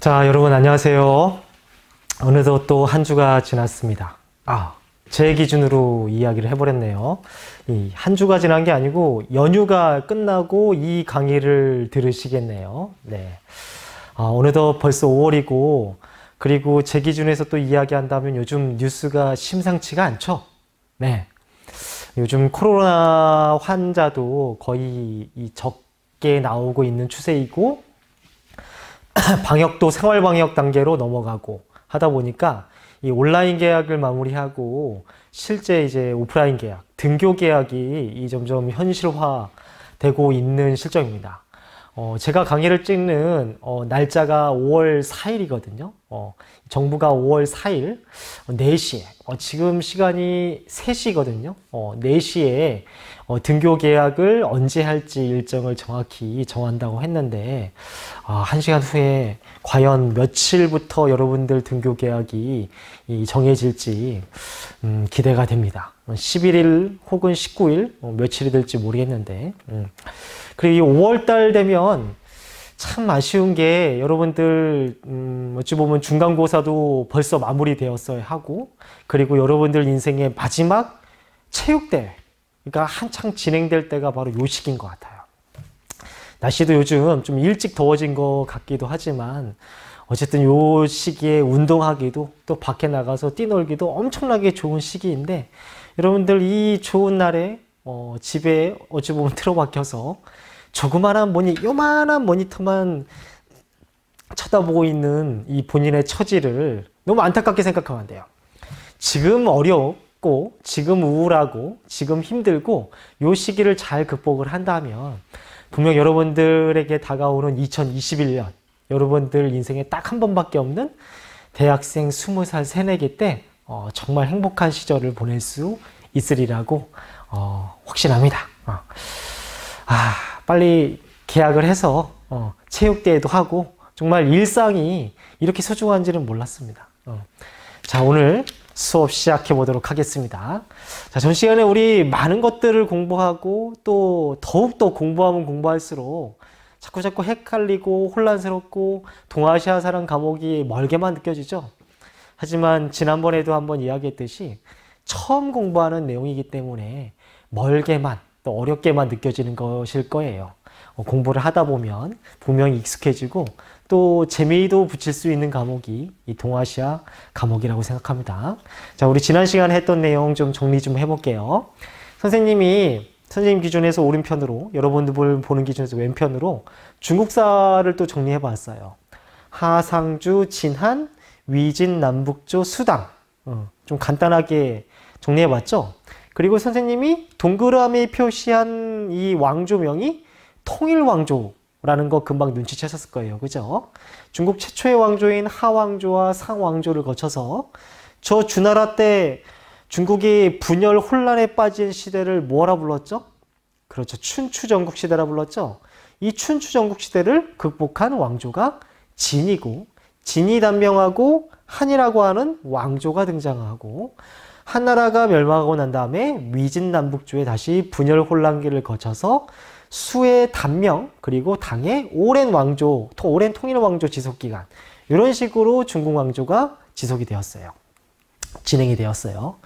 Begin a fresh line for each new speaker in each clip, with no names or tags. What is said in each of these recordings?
자, 여러분 안녕하세요. 어느덧 또 한 주가 지났습니다. 제 기준으로 이야기를 해버렸네요. 이 한 주가 지난 게 아니고 연휴가 끝나고 이 강의를 들으시겠네요. 네. 어느덧 벌써 5월이고, 그리고 제 기준에서 또 이야기한다면 요즘 뉴스가 심상치가 않죠. 네. 요즘 코로나 환자도 거의 적게 나오고 있는 추세이고, 방역도 생활방역 단계로 넘어가고 하다 보니까 이 온라인 계약을 마무리하고 실제 이제 오프라인 계약, 등교 계약이 점점 현실화되고 있는 실정입니다. 제가 강의를 찍는 날짜가 5월 4일이거든요. 정부가 5월 4일 4시에, 지금 시간이 3시거든요. 4시에 등교 계약을 언제 할지 일정을 정확히 정한다고 했는데, 1시간 후에 과연 며칠부터 여러분들 등교 계약이 정해질지 기대가 됩니다. 11일 혹은 19일 며칠이 될지 모르겠는데, 그리고 이 5월달 되면 참 아쉬운 게, 여러분들 어찌 보면 중간고사도 벌써 마무리되었어야 하고, 그리고 여러분들 인생의 마지막 체육대회, 그러니까 한창 진행될 때가 바로 요 시기인 것 같아요. 날씨도 요즘 좀 일찍 더워진 것 같기도 하지만, 어쨌든 요 시기에 운동하기도, 또 밖에 나가서 뛰놀기도 엄청나게 좋은 시기인데, 여러분들 이 좋은 날에 집에 어찌 보면 틀어박혀서 요만한 모니터만 쳐다보고 있는 이 본인의 처지를 너무 안타깝게 생각하면 안 돼요. 지금 어렵고, 지금 우울하고, 지금 힘들고, 요 시기를 잘 극복을 한다면 분명 여러분들에게 다가오는 2021년, 여러분들 인생에 딱 한 번밖에 없는 대학생 20살 새내기 때 정말 행복한 시절을 보낼 수 있으리라고 확신합니다. 빨리 계약을 해서 체육대회도 하고, 정말 일상이 이렇게 소중한지는 몰랐습니다. 자, 오늘 수업 시작해 보도록 하겠습니다. 자, 전 시간에 우리 많은 것들을 공부하고, 또 더욱더 공부하면 공부할수록 자꾸 헷갈리고 혼란스럽고 동아시아사랑 과목이 멀게만 느껴지죠. 하지만 지난번에도 한번 이야기했듯이 처음 공부하는 내용이기 때문에 멀게만, 또 어렵게만 느껴지는 것일 거예요. 공부를 하다 보면 분명히 익숙해지고, 또 재미도 붙일 수 있는 과목이 이 동아시아 과목이라고 생각합니다. 자, 우리 지난 시간에 했던 내용 좀 정리 좀 해볼게요. 선생님 기준에서 오른편으로, 여러분들 보는 기준에서 왼편으로 중국사를 또 정리해 봤어요. 하상주, 진한, 위진, 남북조, 수당. 좀 간단하게 정리해 봤죠. 그리고 선생님이 동그라미 표시한 이 왕조명이 통일왕조라는 거 금방 눈치채셨을 거예요. 그죠? 중국 최초의 왕조인 하왕조와 상왕조를 거쳐서 저 주나라 때 중국이 분열 혼란에 빠진 시대를 뭐라 불렀죠? 그렇죠. 춘추전국 시대라 불렀죠. 이 춘추전국 시대를 극복한 왕조가 진이고, 진이 단명하고 한이라고 하는 왕조가 등장하고, 한나라가 멸망하고 난 다음에 위진남북조에 다시 분열 혼란기를 거쳐서 수의 단명, 그리고 당의 오랜 왕조, 오랜 통일 왕조 지속기간, 이런 식으로 중국 왕조가 지속이 되었어요. 진행이 되었어요.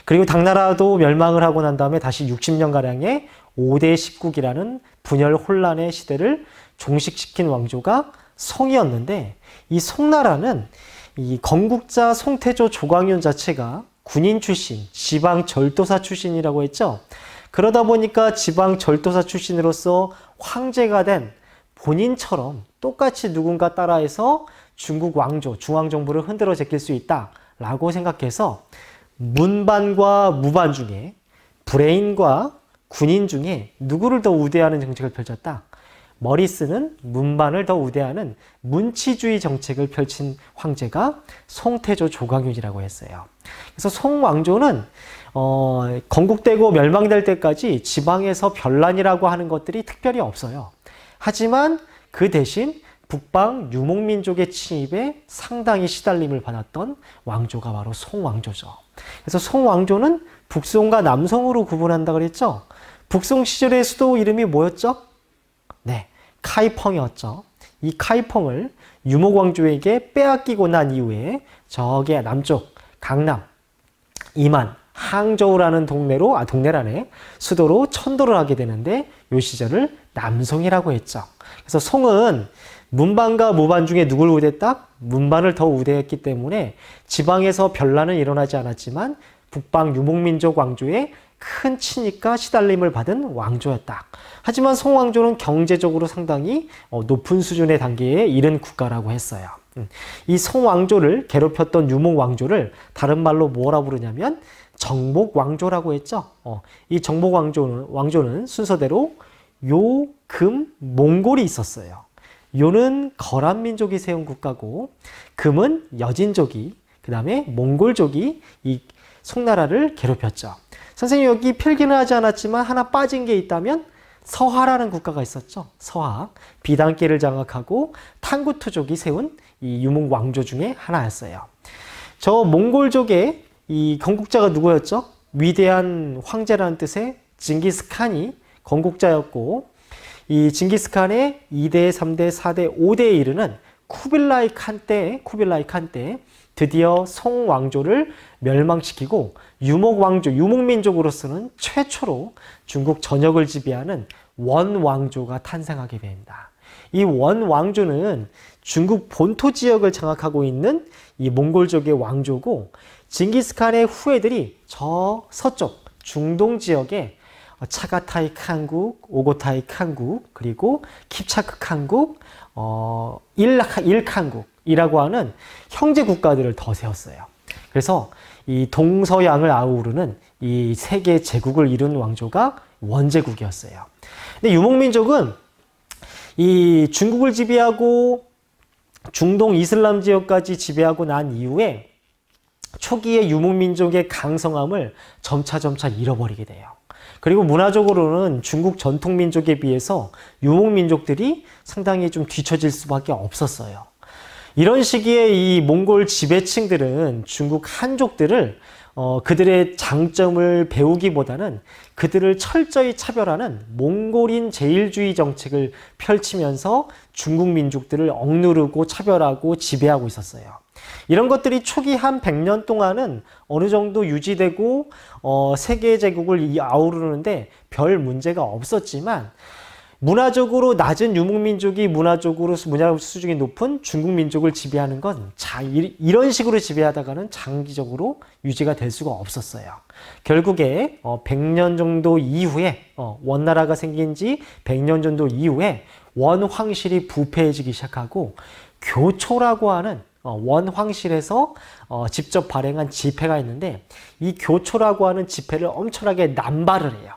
그리고 당나라도 멸망을 하고 난 다음에 다시 60년가량의 5대 19기라는 분열 혼란의 시대를 종식시킨 왕조가 송이었는데, 이 송나라는 이 건국자 송태조 조광윤 자체가 군인 출신, 지방 절도사 출신이라고 했죠. 그러다 보니까 지방 절도사 출신으로서 황제가 된 본인처럼 똑같이 누군가 따라해서 중국 왕조, 중앙정부를 흔들어 제낄 수 있다라고 생각해서 문반과 무반 중에, 브레인과 군인 중에 누구를 더 우대하는 정책을 펼쳤다? 머리 쓰는 문반을 더 우대하는 문치주의 정책을 펼친 황제가 송태조 조광윤이라고 했어요. 그래서 송왕조는 건국되고 멸망될 때까지 지방에서 변란이라고 하는 것들이 특별히 없어요. 하지만 그 대신 북방 유목민족의 침입에 상당히 시달림을 받았던 왕조가 바로 송왕조죠. 그래서 송왕조는 북송과 남송으로 구분한다 그랬죠. 북송 시절의 수도 이름이 뭐였죠? 네, 카이펑이었죠. 이 카이펑을 유목왕조에게 빼앗기고 난 이후에 저기 남쪽 강남, 이만, 항저우라는 동네라네 수도로 천도를 하게 되는데 이 시절을 남송이라고 했죠. 그래서 송은 문반과 무반 중에 누굴 우대했다? 문반을 더 우대했기 때문에 지방에서 변란은 일어나지 않았지만 북방 유목민족 왕조의 큰 친위과 시달림을 받은 왕조였다. 하지만 송왕조는 경제적으로 상당히 높은 수준의 단계에 이른 국가라고 했어요. 이 송왕조를 괴롭혔던 유목왕조를 다른 말로 뭐라 부르냐면 정복왕조라고 했죠. 이 정복왕조는 순서대로 요, 금, 몽골이 있었어요. 요는 거란민족이 세운 국가고 금은 여진족이, 그 다음에 몽골족이 이 송나라를 괴롭혔죠. 선생님 여기 필기는 하지 않았지만 하나 빠진 게 있다면 서하라는 국가가 있었죠. 서하. 비단길을 장악하고 탕구투족이 세운 이 유목 왕조 중에 하나였어요. 저 몽골족의 이 건국자가 누구였죠? 위대한 황제라는 뜻의 징기스칸이 건국자였고 이 징기스칸의 2대, 3대, 4대, 5대에 이르는 쿠빌라이 칸 때 드디어 송왕조를 멸망시키고 유목민족으로서는 최초로 중국 전역을 지배하는 원왕조가 탄생하게 됩니다. 이 원왕조는 중국 본토 지역을 장악하고 있는 이 몽골족의 왕조고 징기스칸의 후예들이 저 서쪽 중동 지역에 차가타이 칸국, 오고타이 칸국, 그리고 킵차크 칸국, 일칸국이라고 하는 형제 국가들을 더 세웠어요. 그래서 이 동서양을 아우르는 이 세계 제국을 이룬 왕조가 원제국이었어요. 근데 유목민족은 이 중국을 지배하고 중동 이슬람 지역까지 지배하고 난 이후에 초기에 유목민족의 강성함을 점차 잃어버리게 돼요. 그리고 문화적으로는 중국 전통민족에 비해서 유목민족들이 상당히 좀 뒤처질 수밖에 없었어요. 이런 시기에 이 몽골 지배층들은 중국 한족들을 그들의 장점을 배우기보다는 그들을 철저히 차별하는 몽골인 제일주의 정책을 펼치면서 중국 민족들을 억누르고 차별하고 지배하고 있었어요. 이런 것들이 초기 한 100년 동안은 어느 정도 유지되고 세계 제국을 아우르는데 별 문제가 없었지만 문화적으로 낮은 유목민족이 문화적으로 문화 수준이 높은 중국민족을 지배하는 건 이런 식으로 지배하다가는 장기적으로 유지가 될 수가 없었어요. 결국에 100년 정도 이후에 원나라가 생긴 지 100년 정도 이후에 원황실이 부패해지기 시작하고 교초라고 하는 원황실에서 직접 발행한 지폐가 있는데 이 교초라고 하는 지폐를 엄청나게 남발을 해요.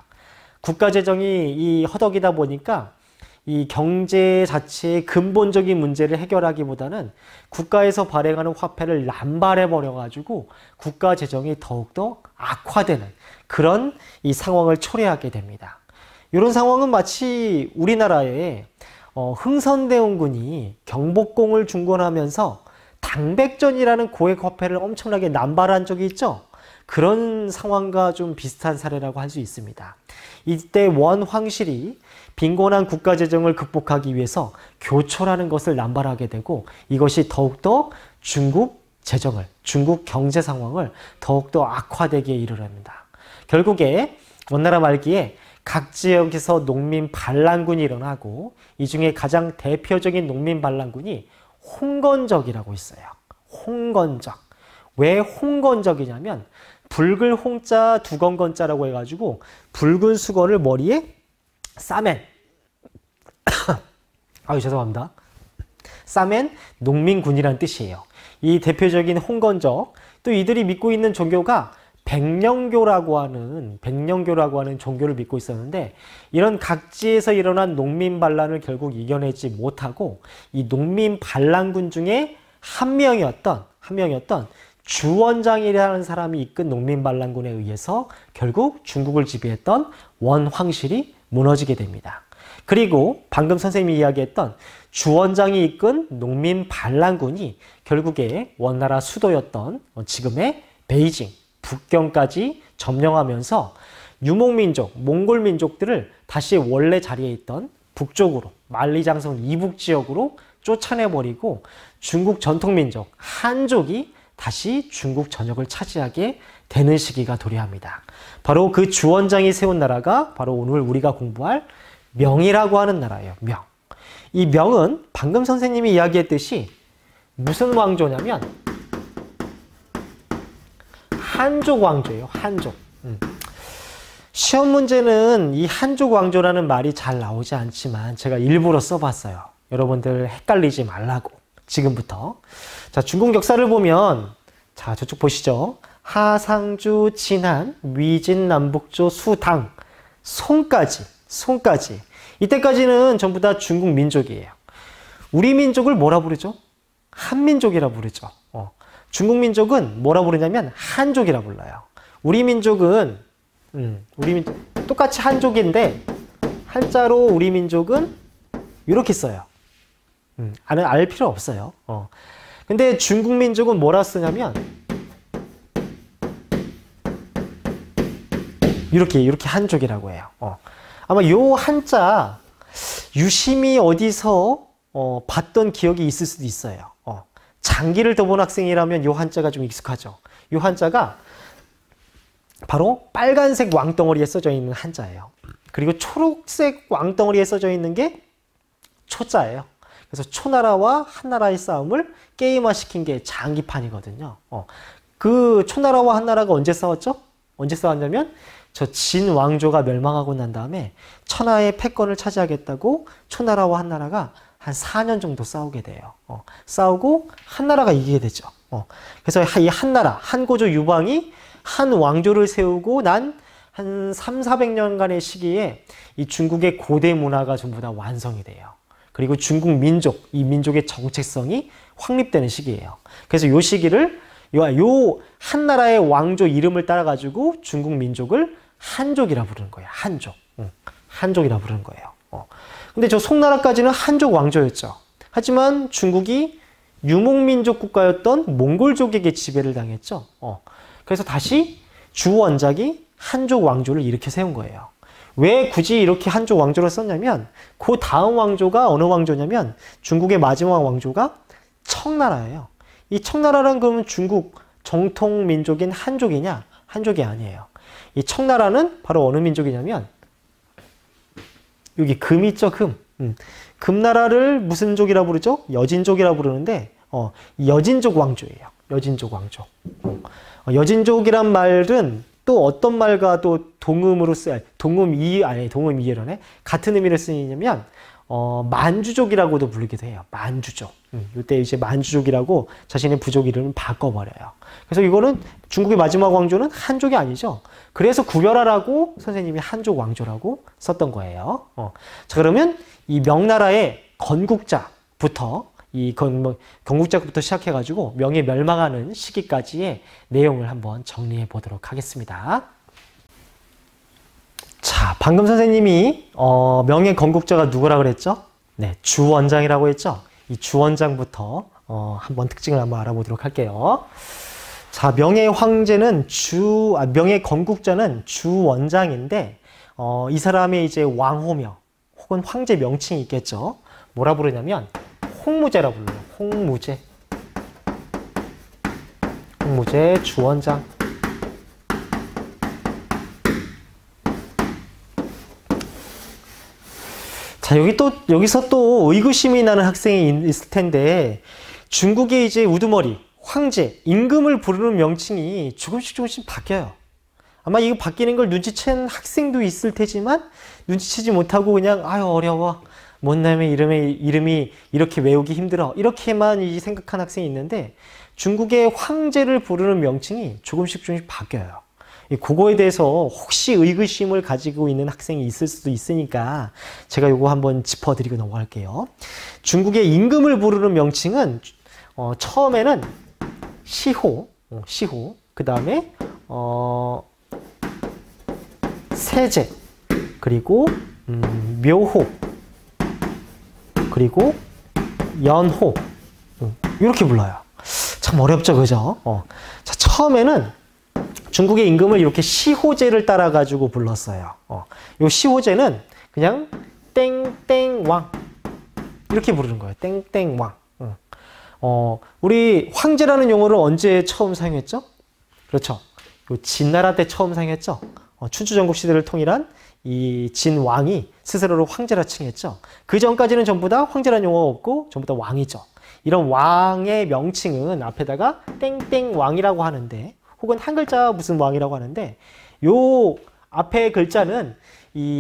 국가재정이 이 허덕이다 보니까 이 경제 자체의 근본적인 문제를 해결하기보다는 국가에서 발행하는 화폐를 남발해버려가지고 국가재정이 더욱더 악화되는 그런 이 상황을 초래하게 됩니다. 이런 상황은 마치 우리나라에 흥선대원군이 경복궁을 중건하면서 당백전이라는 고액 화폐를 엄청나게 남발한 적이 있죠. 그런 상황과 좀 비슷한 사례라고 할 수 있습니다. 이때 원황실이 빈곤한 국가재정을 극복하기 위해서 교초라는 것을 남발하게 되고 이것이 더욱더 중국 경제 상황을 더욱더 악화되게 이르릅니다. 결국에 원나라 말기에 각 지역에서 농민 반란군이 일어나고 이 중에 가장 대표적인 농민 반란군이 홍건적이라고 있어요. 홍건적. 왜 홍건적이냐면 붉을 홍자 두건건자라고 해가지고 붉은 수건을 머리에 싸맨 죄송합니다. 싸맨 농민군이란 뜻이에요. 이 대표적인 홍건적, 또 이들이 믿고 있는 종교가 백령교라고 하는 종교를 믿고 있었는데 이런 각지에서 일어난 농민 반란을 결국 이겨내지 못하고 이 농민 반란군 중에 한 명이었던 주원장이라는 사람이 이끈 농민 반란군에 의해서 결국 중국을 지배했던 원황실이 무너지게 됩니다. 그리고 방금 선생님이 이야기했던 주원장이 이끈 농민 반란군이 결국에 원나라 수도였던 지금의 베이징, 북경까지 점령하면서 유목민족, 몽골민족들을 다시 원래 자리에 있던 북쪽으로 만리장성 이북 지역으로 쫓아내버리고 중국 전통민족 한족이 다시 중국 전역을 차지하게 되는 시기가 도래합니다. 바로 그 주원장이 세운 나라가 바로 오늘 우리가 공부할 명이라고 하는 나라예요. 명. 이 명은 방금 선생님이 이야기했듯이 무슨 왕조냐면 한족 왕조예요. 한족. 시험 문제는 이 한족 왕조라는 말이 잘 나오지 않지만 제가 일부러 써봤어요. 여러분들 헷갈리지 말라고. 지금부터. 자, 중국 역사를 보면 자, 저쪽 보시죠. 하상주, 진한, 위진, 남북조, 수당, 송까지. 이때까지는 전부 다 중국 민족이에요. 우리 민족을 뭐라 부르죠? 한민족이라 부르죠. 중국 민족은 뭐라 부르냐면 한족이라 불러요. 우리 민족은 똑같이 한족인데 한자로 우리 민족은 이렇게 써요. 알 필요 없어요. 근데 중국 민족은 뭐라 쓰냐면 이렇게 한족이라고 해요. 아마 요 한자 유심히 어디서 봤던 기억이 있을 수도 있어요. 장기를 더 본 학생이라면 요 한자가 좀 익숙하죠. 요 한자가 바로 빨간색 왕덩어리에 써져 있는 한자예요. 그리고 초록색 왕덩어리에 써져 있는 게 초자예요. 그래서 초나라와 한나라의 싸움을 게임화시킨 게 장기판이거든요. 그 초나라와 한나라가 언제 싸웠죠? 언제 싸웠냐면 저 진 왕조가 멸망하고 난 다음에 천하의 패권을 차지하겠다고 초나라와 한나라가 한 4년 정도 싸우게 돼요. 싸우고 한나라가 이기게 되죠. 그래서 이 한나라, 한고조 유방이 한 왕조를 세우고 난 한 300~400년간의 시기에 이 중국의 고대 문화가 전부 다 완성이 돼요. 그리고 중국 민족, 이 민족의 정체성이 확립되는 시기예요. 그래서 이 시기를 요 한나라의 왕조 이름을 따라가지고 중국 민족을 한족이라 부르는 거예요. 한족. 한족이라 부르는 거예요. 근데 저 송나라까지는 한족 왕조였죠. 하지만 중국이 유목민족 국가였던 몽골족에게 지배를 당했죠. 그래서 다시 주원작이 한족 왕조를 이렇게 세운 거예요. 왜 굳이 이렇게 한족 왕조를 썼냐면 그 다음 왕조가 어느 왕조냐면 중국의 마지막 왕조가 청나라예요. 이 청나라는 그러면 중국 정통 민족인 한족이냐? 한족이 아니에요. 이 청나라는 바로 어느 민족이냐면 여기 금 있죠, 금. 금나라를 무슨 족이라 부르죠? 여진족이라 부르는데 여진족 왕조예요. 여진족 왕조. 여진족이란 말은 또 어떤 말과 또 동음으로 쓰여, 동음이해라네. 같은 의미를 쓰이냐면 만주족이라고도 부르기도 해요. 만주족. 이때 이제 만주족이라고 자신의 부족 이름을 바꿔버려요. 그래서 이거는 중국의 마지막 왕조는 한족이 아니죠. 그래서 구별하라고 선생님이 한족 왕조라고 썼던 거예요. 자, 그러면 이 명나라의 건국자부터 건국자부터 시작해가지고 명이 멸망하는 시기까지의 내용을 한번 정리해 보도록 하겠습니다. 자, 방금 선생님이 명의 건국자가 누구라 그랬죠? 네, 주원장이라고 했죠? 이 주원장부터 한번 특징을 한번 알아보도록 할게요. 자, 명의 황제는 명의 건국자는 주원장인데 이 사람의 이제 왕호명 혹은 황제 명칭이 있겠죠? 뭐라 부르냐면 홍무제라 불러요. 홍무제. 홍무제 주원장. 자, 여기서 또 의구심이 나는 학생이 있을 텐데 중국의 이제 우두머리, 황제, 임금을 부르는 명칭이 조금씩 바뀌어요. 아마 이거 바뀌는 걸 눈치챈 학생도 있을 테지만 눈치채지 못하고 그냥 아유 어려워. 뭔 놈의 이름이 이렇게 외우기 힘들어. 이렇게만 생각한 학생이 있는데 중국의 황제를 부르는 명칭이 조금씩 바뀌어요. 그거에 대해서 혹시 의구심을 가지고 있는 학생이 있을 수도 있으니까 제가 이거 한번 짚어드리고 넘어갈게요. 중국의 임금을 부르는 명칭은 처음에는 시호, 그 다음에 세제, 그리고 묘호, 그리고 연호, 이렇게 불러요. 참 어렵죠, 그죠? 자, 처음에는 중국의 임금을 이렇게 시호제를 따라가지고 불렀어요. 요 시호제는 그냥 땡땡왕 이렇게 부르는 거예요. 땡땡왕. 우리 황제라는 용어를 언제 처음 사용했죠? 그렇죠. 요 진나라 때 처음 사용했죠. 춘추전국 시대를 통일한 이 진왕이 스스로를 황제라 칭했죠. 그 전까지는 전부 다 황제라는 용어가 없고 전부 다 왕이죠. 이런 왕의 명칭은 앞에다가 땡땡왕이라고 하는데, 혹은 한 글자 무슨 왕이라고 하는데, 요 앞에 글자는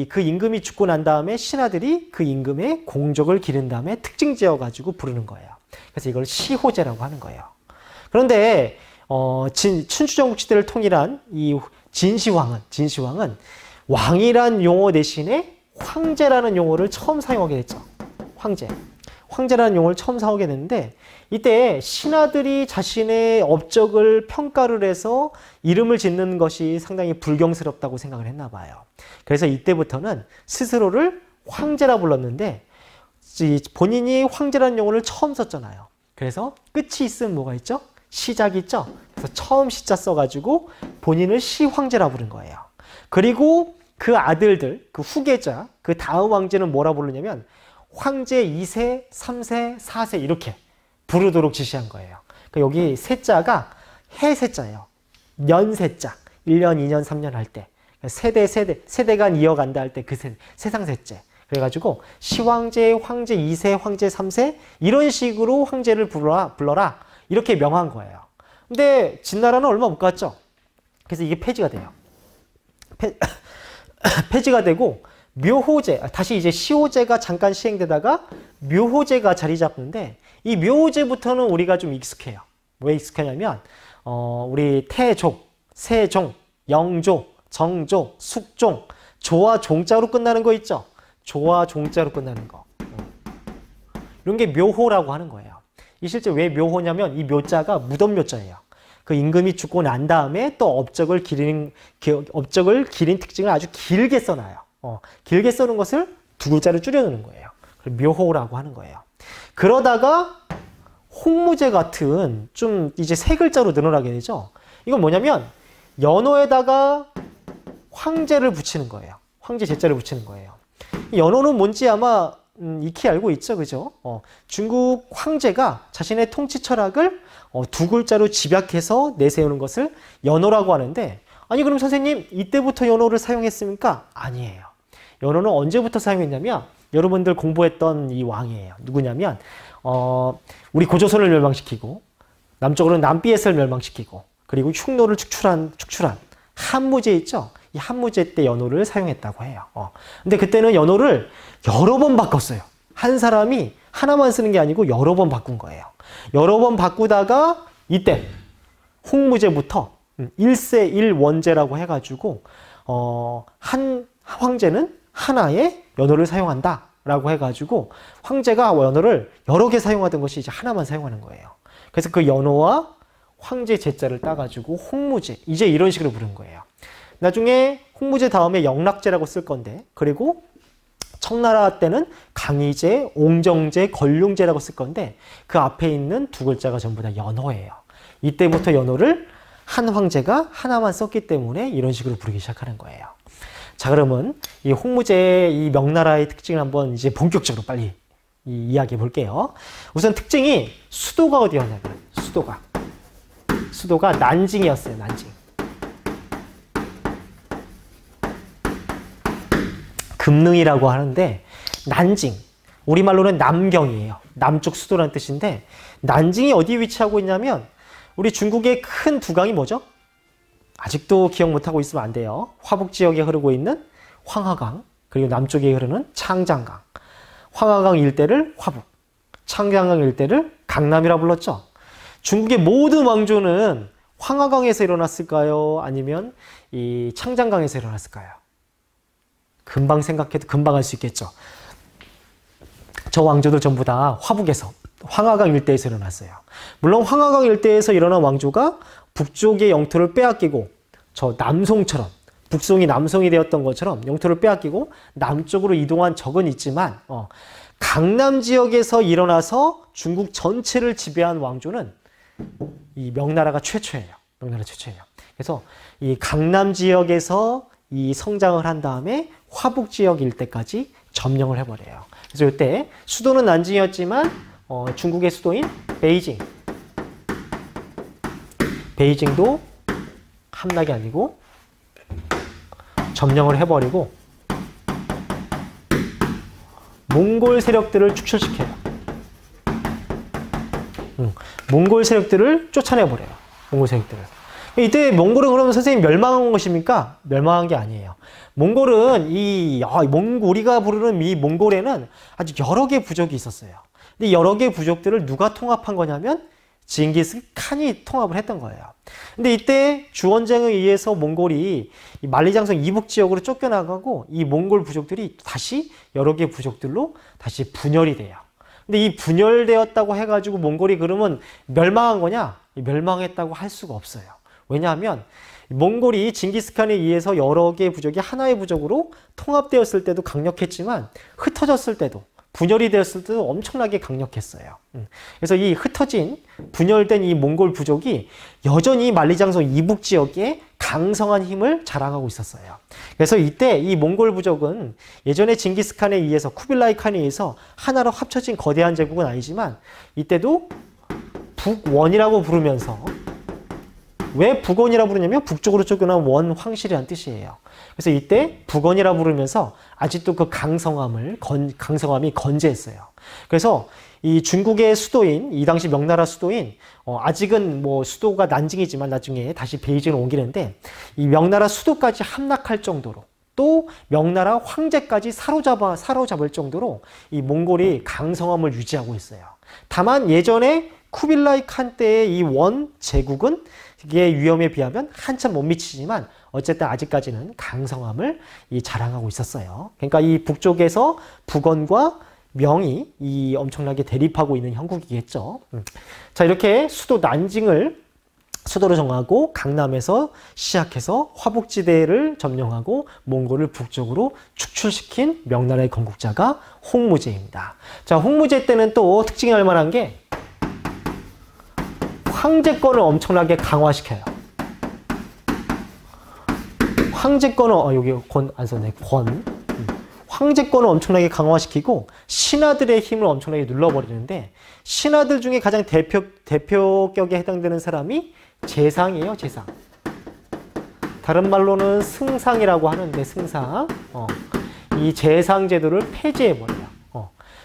그 임금이 죽고 난 다음에 신하들이 그 임금의 공적을 기른 다음에 특징 지어 가지고 부르는 거예요. 그래서 이걸 시호제라고 하는 거예요. 그런데 춘추전국 시대를 통일한 이 진시황은 왕이란 용어 대신에 황제라는 용어를 처음 사용하게 됐죠. 황제라는 용어를 처음 사용하게 됐는데, 이때 신하들이 자신의 업적을 평가를 해서 이름을 짓는 것이 상당히 불경스럽다고 생각을 했나 봐요. 그래서 이때부터는 스스로를 황제라 불렀는데, 본인이 황제라는 용어를 처음 썼잖아요. 그래서 끝이 있으면 뭐가 있죠? 시작이 있죠? 그래서 처음 시자 써가지고 본인을 시황제라 부른 거예요. 그리고 그 아들들, 그 후계자, 그 다음 황제는 뭐라 부르냐면 황제 2세, 3세, 4세 이렇게 부르도록 지시한 거예요. 그러니까 여기 세자가 해세자예요. 년세자. 1년, 2년, 3년 할 때. 세대간 이어간다 할 때 그 세상세째. 그래가지고 시황제, 황제 2세, 황제 3세 이런 식으로 황제를 불러라. 이렇게 명한 거예요. 근데 진나라는 얼마 못 갔죠. 그래서 이게 폐지가 돼요. 폐지가 되고 묘호제, 다시 이제 시호제가 잠깐 시행되다가 묘호제가 자리 잡는데, 이 묘호제부터는 우리가 좀 익숙해요. 왜 익숙하냐면 우리 태종, 세종, 영조, 정조, 숙종, 조와 종자로 끝나는 거 있죠. 조와 종자로 끝나는 거. 이런 게 묘호라고 하는 거예요. 이 실제 왜 묘호냐면 이 묘자가 무덤 묘자예요. 그 임금이 죽고 난 다음에 또 업적을 기린 특징을 아주 길게 써놔요. 길게 써놓은 것을 두 글자를 줄여놓는 거예요. 묘호라고 하는 거예요. 그러다가 홍무제 같은 좀 이제 세 글자로 늘어나게 되죠. 이건 뭐냐면 연호에다가 황제를 붙이는 거예요. 황제 제자를 붙이는 거예요. 연호는 뭔지 아마 익히 알고 있죠, 그죠? 중국 황제가 자신의 통치 철학을 두 글자로 집약해서 내세우는 것을 연호라고 하는데, 아니 그럼 선생님 이때부터 연호를 사용했습니까? 아니에요. 연호는 언제부터 사용했냐면 여러분들 공부했던 이 왕이에요. 누구냐면 우리 고조선을 멸망시키고 남쪽으로는 남비에스를 멸망시키고 그리고 흉노를 축출한 한무제 있죠? 이 한무제 때 연호를 사용했다고 해요. 근데 그때는 연호를 여러 번 바꿨어요. 한 사람이 하나만 쓰는 게 아니고 여러 번 바꾼 거예요. 여러 번 바꾸다가 이때 홍무제부터 1세 1원제라고 해가지고 한 황제는 하나의 연호를 사용한다 라고 해가지고 황제가 연호를 여러 개 사용하던 것이 이제 하나만 사용하는 거예요. 그래서 그 연호와 황제 제자를 따가지고 홍무제, 이제 이런 식으로 부른 거예요. 나중에 홍무제 다음에 영락제라고 쓸 건데, 그리고 청나라 때는 강희제, 옹정제, 걸륭제라고 쓸 건데 그 앞에 있는 두 글자가 전부 다 연호예요. 이때부터 연호를 한 황제가 하나만 썼기 때문에 이런 식으로 부르기 시작하는 거예요. 자, 그러면 이 홍무제의 이 명나라의 특징을 한번 이제 본격적으로 빨리 이야기해 볼게요. 우선 특징이 수도가 어디였냐면 수도가 난징이었어요. 난징. 금능이라고 하는데 난징, 우리말로는 남경이에요. 남쪽 수도라는 뜻인데 난징이 어디 위치하고 있냐면 우리 중국의 큰 두 강이 뭐죠? 아직도 기억 못하고 있으면 안 돼요. 화북 지역에 흐르고 있는 황하강, 그리고 남쪽에 흐르는 창장강. 황하강 일대를 화북, 창장강 일대를 강남이라 불렀죠. 중국의 모든 왕조는 황하강에서 일어났을까요? 아니면 이 창장강에서 일어났을까요? 금방 생각해도 금방 알 수 있겠죠. 저 왕조들 전부 다 화북에서, 황하강 일대에서 일어났어요. 물론 황하강 일대에서 일어난 왕조가 북쪽의 영토를 빼앗기고 저 남송처럼, 북송이 남송이 되었던 것처럼 영토를 빼앗기고 남쪽으로 이동한 적은 있지만 강남 지역에서 일어나서 중국 전체를 지배한 왕조는 이 명나라가 최초예요. 명나라 최초예요. 그래서 이 강남 지역에서 이 성장을 한 다음에 화북 지역 일대까지 점령을 해버려요. 그래서 이때 수도는 난징이었지만 중국의 수도인 베이징도 함락이 아니고 점령을 해버리고 몽골 세력들을 축출시켜요. 몽골 세력들을 쫓아내버려요. 몽골 세력들을. 이때 몽골은 그러면 선생님 멸망한 것입니까? 멸망한 게 아니에요. 몽골은 우리가 부르는 이 몽골에는 아주 여러 개의 부족이 있었어요. 근데 여러 개의 부족들을 누가 통합한 거냐면 징기스 칸이 통합을 했던 거예요. 근데 이때 주원쟁에 의해서 몽골이 이 만리장성 이북 지역으로 쫓겨나가고 이 몽골 부족들이 다시 여러 개의 부족들로 다시 분열이 돼요. 근데 이 분열되었다고 해가지고 몽골이 그러면 멸망한 거냐? 멸망했다고 할 수가 없어요. 왜냐하면 몽골이 징기스칸에 의해서 여러 개의 부족이 하나의 부족으로 통합되었을 때도 강력했지만 흩어졌을 때도 분열이 되었을 때도 엄청나게 강력했어요. 그래서 이 흩어진 분열된 이 몽골 부족이 여전히 만리장성 이북 지역에 강성한 힘을 자랑하고 있었어요. 그래서 이때 이 몽골 부족은 예전에 징기스칸에 의해서 쿠빌라이 칸에 의해서 하나로 합쳐진 거대한 제국은 아니지만 이때도 북원이라고 부르면서 왜 북원이라 부르냐면 북쪽으로 쫓겨난 원 황실이라는 뜻이에요. 그래서 이때 북원이라 부르면서 아직도 그 강성함이 건재했어요. 그래서 이 중국의 수도인 이 당시 명나라 수도인 아직은 뭐 수도가 난징이지만 나중에 다시 베이징으로 옮기는데 이 명나라 수도까지 함락할 정도로 또 명나라 황제까지 사로잡을 정도로 이 몽골이 강성함을 유지하고 있어요. 다만 예전에 쿠빌라이 칸 때의 이 원 제국은 이게 위험에 비하면 한참 못 미치지만 어쨌든 아직까지는 강성함을 자랑하고 있었어요. 그러니까 이 북쪽에서 북원과 명이 이 엄청나게 대립하고 있는 형국이겠죠. 자, 이렇게 수도 난징을 수도로 정하고 강남에서 시작해서 화북지대를 점령하고 몽골을 북쪽으로 축출시킨 명나라의 건국자가 홍무제입니다. 자, 홍무제 때는 또 특징이 할 만한 게 황제권을 엄청나게 강화시켜요. 황제권을 여기 권 안 썼네. 황제권을 엄청나게 강화시키고 신하들의 힘을 엄청나게 눌러버리는데 신하들 중에 가장 대표격에 해당되는 사람이 제상이에요. 제상. 다른 말로는 승상이라고 하는데 승상. 이 제상 제도를 폐지해버려요.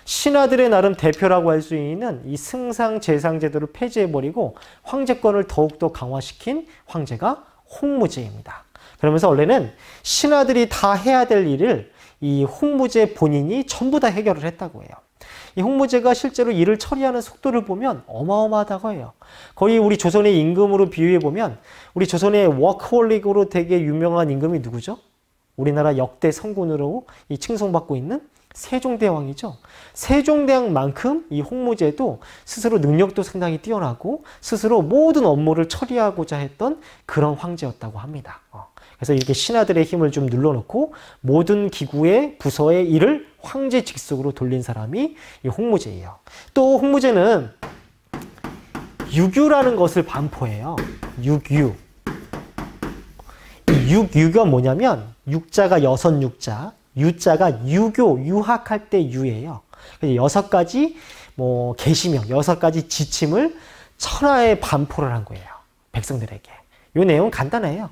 신하들의 나름 대표라고 할 수 있는 이 승상 제상 제도를 폐지해버리고 황제권을 더욱더 강화시킨 황제가 홍무제입니다. 그러면서 원래는 신하들이 다 해야 될 일을 이 홍무제 본인이 전부 다 해결을 했다고 해요. 이 홍무제가 실제로 일을 처리하는 속도를 보면 어마어마하다고 해요. 거의 우리 조선의 임금으로 비유해보면 우리 조선의 워크홀릭으로 되게 유명한 임금이 누구죠? 우리나라 역대 성군으로 이 칭송받고 있는 세종대왕이죠. 세종대왕만큼 이 홍무제도 스스로 능력도 상당히 뛰어나고 스스로 모든 업무를 처리하고자 했던 그런 황제였다고 합니다. 그래서 이렇게 신하들의 힘을 좀 눌러놓고 모든 기구의 부서의 일을 황제 직속으로 돌린 사람이 이 홍무제예요. 또 홍무제는 육유라는 것을 반포해요. 육유. 이 육유가 뭐냐면 육자가 여섯 육자, 유자가 유교, 유학할 때 유예요. 그래서 6가지 계시명, 6가지 지침을 천하에 반포를 한 거예요. 백성들에게. 이 내용은 간단해요.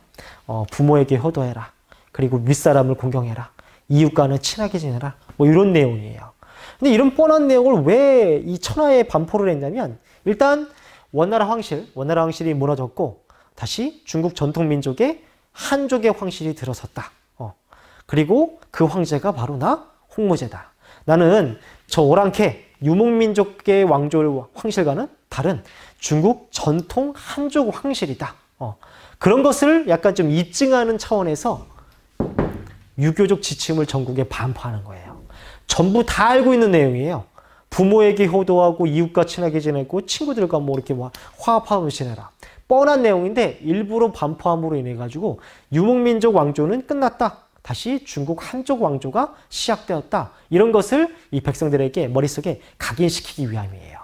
부모에게 효도해라. 그리고 윗사람을 공경해라. 이웃과는 친하게 지내라. 이런 내용이에요. 근데 이런 뻔한 내용을 왜 이 천하에 반포를 했냐면 일단 원나라 황실이 무너졌고 다시 중국 전통민족의 한족의 황실이 들어섰다. 그리고 그 황제가 바로 나 홍무제다. 나는 저 오랑캐 유목민족의 황실과는 다른 중국 전통 한족 황실이다. 그런 것을 약간 좀 입증하는 차원에서 유교적 지침을 전국에 반포하는 거예요. 전부 다 알고 있는 내용이에요. 부모에게 효도하고 이웃과 친하게 지내고 친구들과 이렇게 화합하며 지내라. 뻔한 내용인데 일부러 반포함으로 인해 가지고 유목민족 왕조는 끝났다. 다시 중국 한족 왕조가 시작되었다. 이런 것을 이 백성들에게 머릿속에 각인시키기 위함이에요.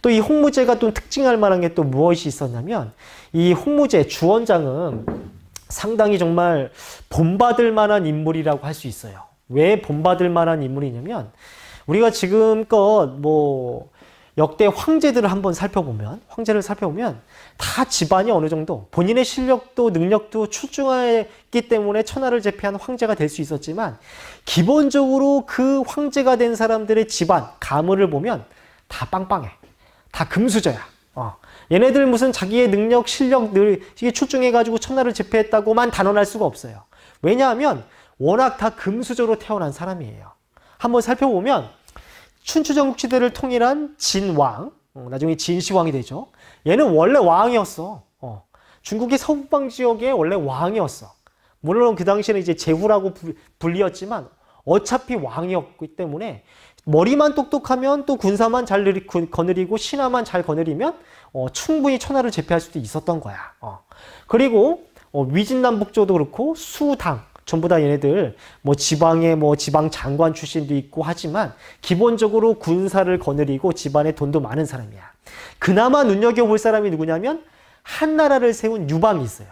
또 이 홍무제가 또 특징할 만한 게 또 무엇이 있었냐면 이 홍무제 주원장은 상당히 정말 본받을 만한 인물이라고 할 수 있어요. 왜 본받을 만한 인물이냐면 우리가 지금껏 뭐 역대 황제들을 한번 살펴보면 황제를 살펴보면 다 집안이 어느 정도 본인의 실력도 능력도 출중했기 때문에 천하를 제패한 황제가 될 수 있었지만 기본적으로 그 황제가 된 사람들의 집안 가문을 보면 다 빵빵해. 다 금수저야. 얘네들 무슨 자기의 능력, 실력 늘 이게 출중해가지고 천하를 제패했다고만 단언할 수가 없어요. 왜냐하면 워낙 다 금수저로 태어난 사람이에요. 한번 살펴보면 춘추전국시대를 통일한 진왕, 나중에 진시황이 되죠. 얘는 원래 왕이었어. 중국의 서북방 지역에 원래 왕이었어. 물론 그 당시에는 이제 제후라고 불리었지만 어차피 왕이었기 때문에 머리만 똑똑하면 또 군사만 잘 거느리고 신하만 잘 거느리면 충분히 천하를 제패할 수도 있었던 거야. 그리고 위진남북조도 그렇고 수당 전부 다 얘네들 뭐 지방의 뭐 지방 장관 출신도 있고 하지만 기본적으로 군사를 거느리고 집안에 돈도 많은 사람이야. 그나마 눈여겨볼 사람이 누구냐면 한나라를 세운 유방이 있어요.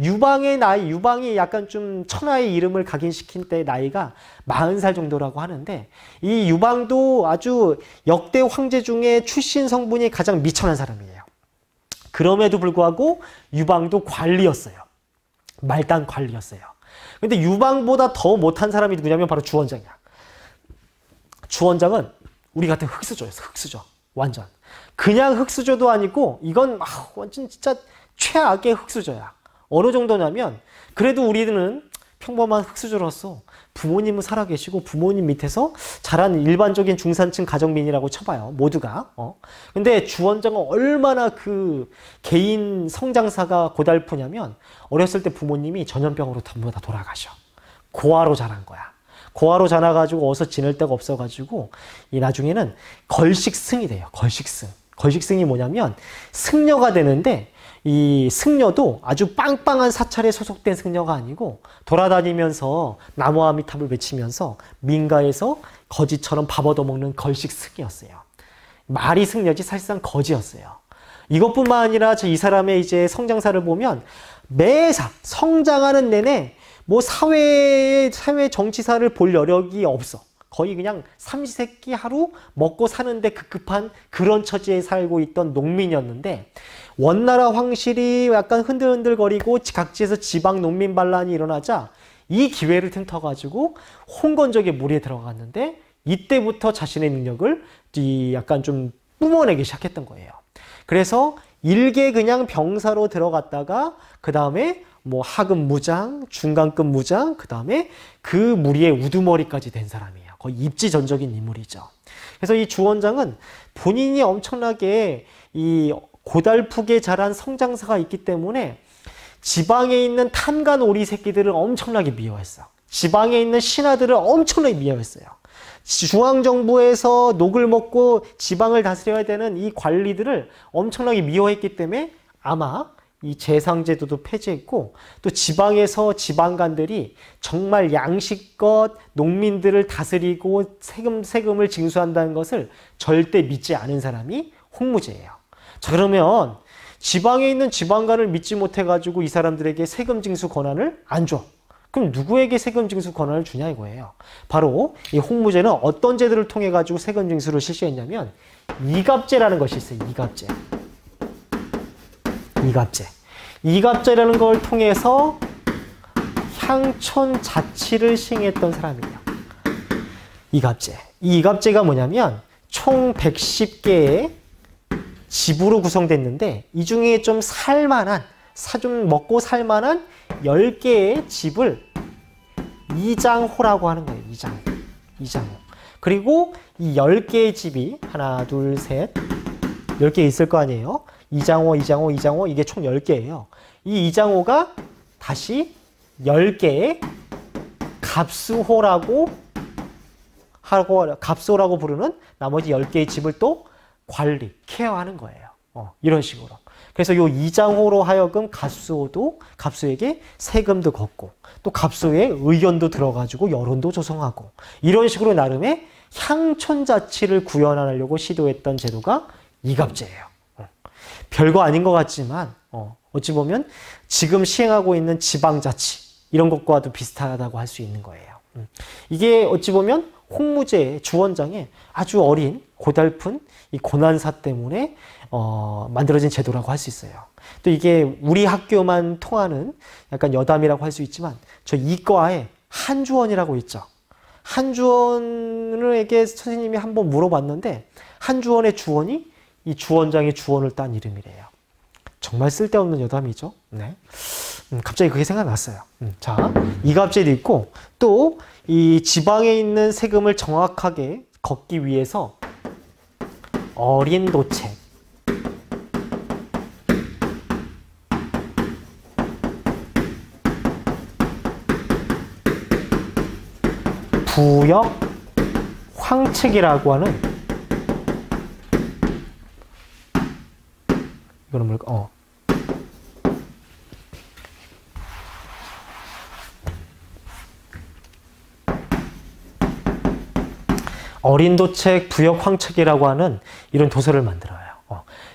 유방의 나이, 유방이 약간 좀 천하의 이름을 각인시킨 때 나이가 40살 정도라고 하는데 이 유방도 아주 역대 황제 중에 출신 성분이 가장 미천한 사람이에요. 그럼에도 불구하고 유방도 관리였어요. 말단 관리였어요. 근데 유방보다 더 못한 사람이 누구냐면 바로 주원장이야. 주원장은 우리 같은 흑수저였어. 흑수저. 완전. 그냥 흑수저도 아니고 이건 완전 진짜 최악의 흑수저야. 어느 정도냐면 그래도 우리는 평범한 흑수저로서 부모님은 살아계시고 부모님 밑에서 자란 일반적인 중산층 가정민이라고 쳐봐요. 모두가. 근데 주원장은 얼마나 그 개인 성장사가 고달프냐면 어렸을 때 부모님이 전염병으로 전부 다 돌아가셔. 고아로 자란 거야. 고아로 자라가지고 어서 지낼 데가 없어가지고 이 나중에는 걸식승이 돼요. 걸식승. 걸식승이 뭐냐면 승려가 되는데 이 승려도 아주 빵빵한 사찰에 소속된 승려가 아니고 돌아다니면서 나무아미탑을 외치면서 민가에서 거지처럼 밥 얻어먹는 걸식승이었어요. 말이 승려지 사실상 거지였어요. 이것뿐만 아니라 이 사람의 이제 성장사를 보면 매사 성장하는 내내 뭐 사회 정치사를 볼 여력이 없어. 거의 그냥 삼시세끼 하루 먹고 사는데 급급한 그런 처지에 살고 있던 농민이었는데 원나라 황실이 약간 흔들흔들거리고 각지에서 지방 농민 반란이 일어나자 이 기회를 틈타가지고 홍건적의 무리에 들어갔는데 이때부터 자신의 능력을 약간 좀 뿜어내기 시작했던 거예요. 그래서 일개 그냥 병사로 들어갔다가 그 다음에 뭐 하급 무장, 중간급 무장, 그 다음에 그 무리의 우두머리까지 된 사람이에요. 거의 입지전적인 인물이죠. 그래서 이 주원장은 본인이 엄청나게 이 고달프게 자란 성장사가 있기 때문에 지방에 있는 탄간 오리 새끼들을 엄청나게 미워했어. 지방에 있는 신하들을 엄청나게 미워했어요. 중앙정부에서 녹을 먹고 지방을 다스려야 되는 이 관리들을 엄청나게 미워했기 때문에 아마 이 재상제도도 폐지했고 또 지방에서 지방관들이 정말 양식껏 농민들을 다스리고 세금을 징수한다는 것을 절대 믿지 않은 사람이 홍무제예요. 자, 그러면 지방에 있는 지방관을 믿지 못해가지고 이 사람들에게 세금 징수 권한을 안 줘. 그럼 누구에게 세금 징수 권한을 주냐 이거예요. 바로 이 홍무제는 어떤 제도를 통해 가지고 세금 징수를 실시했냐면 이갑제라는 것이 있어요. 이갑제. 이갑제라는 걸 통해서 향촌 자치를 시행했던 사람이에요. 이갑제. 이 이갑제가 뭐냐면 총 110개의 집으로 구성됐는데 이 중에 좀 살만한, 좀 먹고 살만한 10개의 집을 이장호라고 하는 거예요. 이장호. 그리고 이 10개의 집이 하나, 둘, 셋, 10개 있을 거 아니에요. 이장호 이게 총 10개예요. 이 이장호가 다시 10개의 갑수호라고 부르는 나머지 10개의 집을 또 케어하는 거예요. 이런 식으로. 그래서 이 이장호로 하여금 갑수에게 세금도 걷고 또 갑수에 의견도 들어가지고 여론도 조성하고 이런 식으로 나름의 향촌자치를 구현하려고 시도했던 제도가 이갑제예요. 별거 아닌 것 같지만 어찌 보면 지금 시행하고 있는 지방자치 이런 것과도 비슷하다고 할 수 있는 거예요. 이게 어찌 보면 홍무제의 주원장의 아주 어린 고달픈 이 고난사 때문에 만들어진 제도라고 할 수 있어요. 또 이게 우리 학교만 통하는 약간 여담이라고 할 수 있지만 저 이과에 한주원이라고 있죠. 한주원에게 선생님이 한번 물어봤는데 한주원의 주원이 이 주원장의 주원을 딴 이름이래요. 정말 쓸데없는 여담이죠. 네. 갑자기 그게 생각났어요. 자, 이갑제도 있고 또 이 지방에 있는 세금을 정확하게 걷기 위해서 어린 도책, 부역 황책이라고 하는 이거는 뭘까? 어린도책, 부역황책이라고 하는 이런 도서를 만들어요.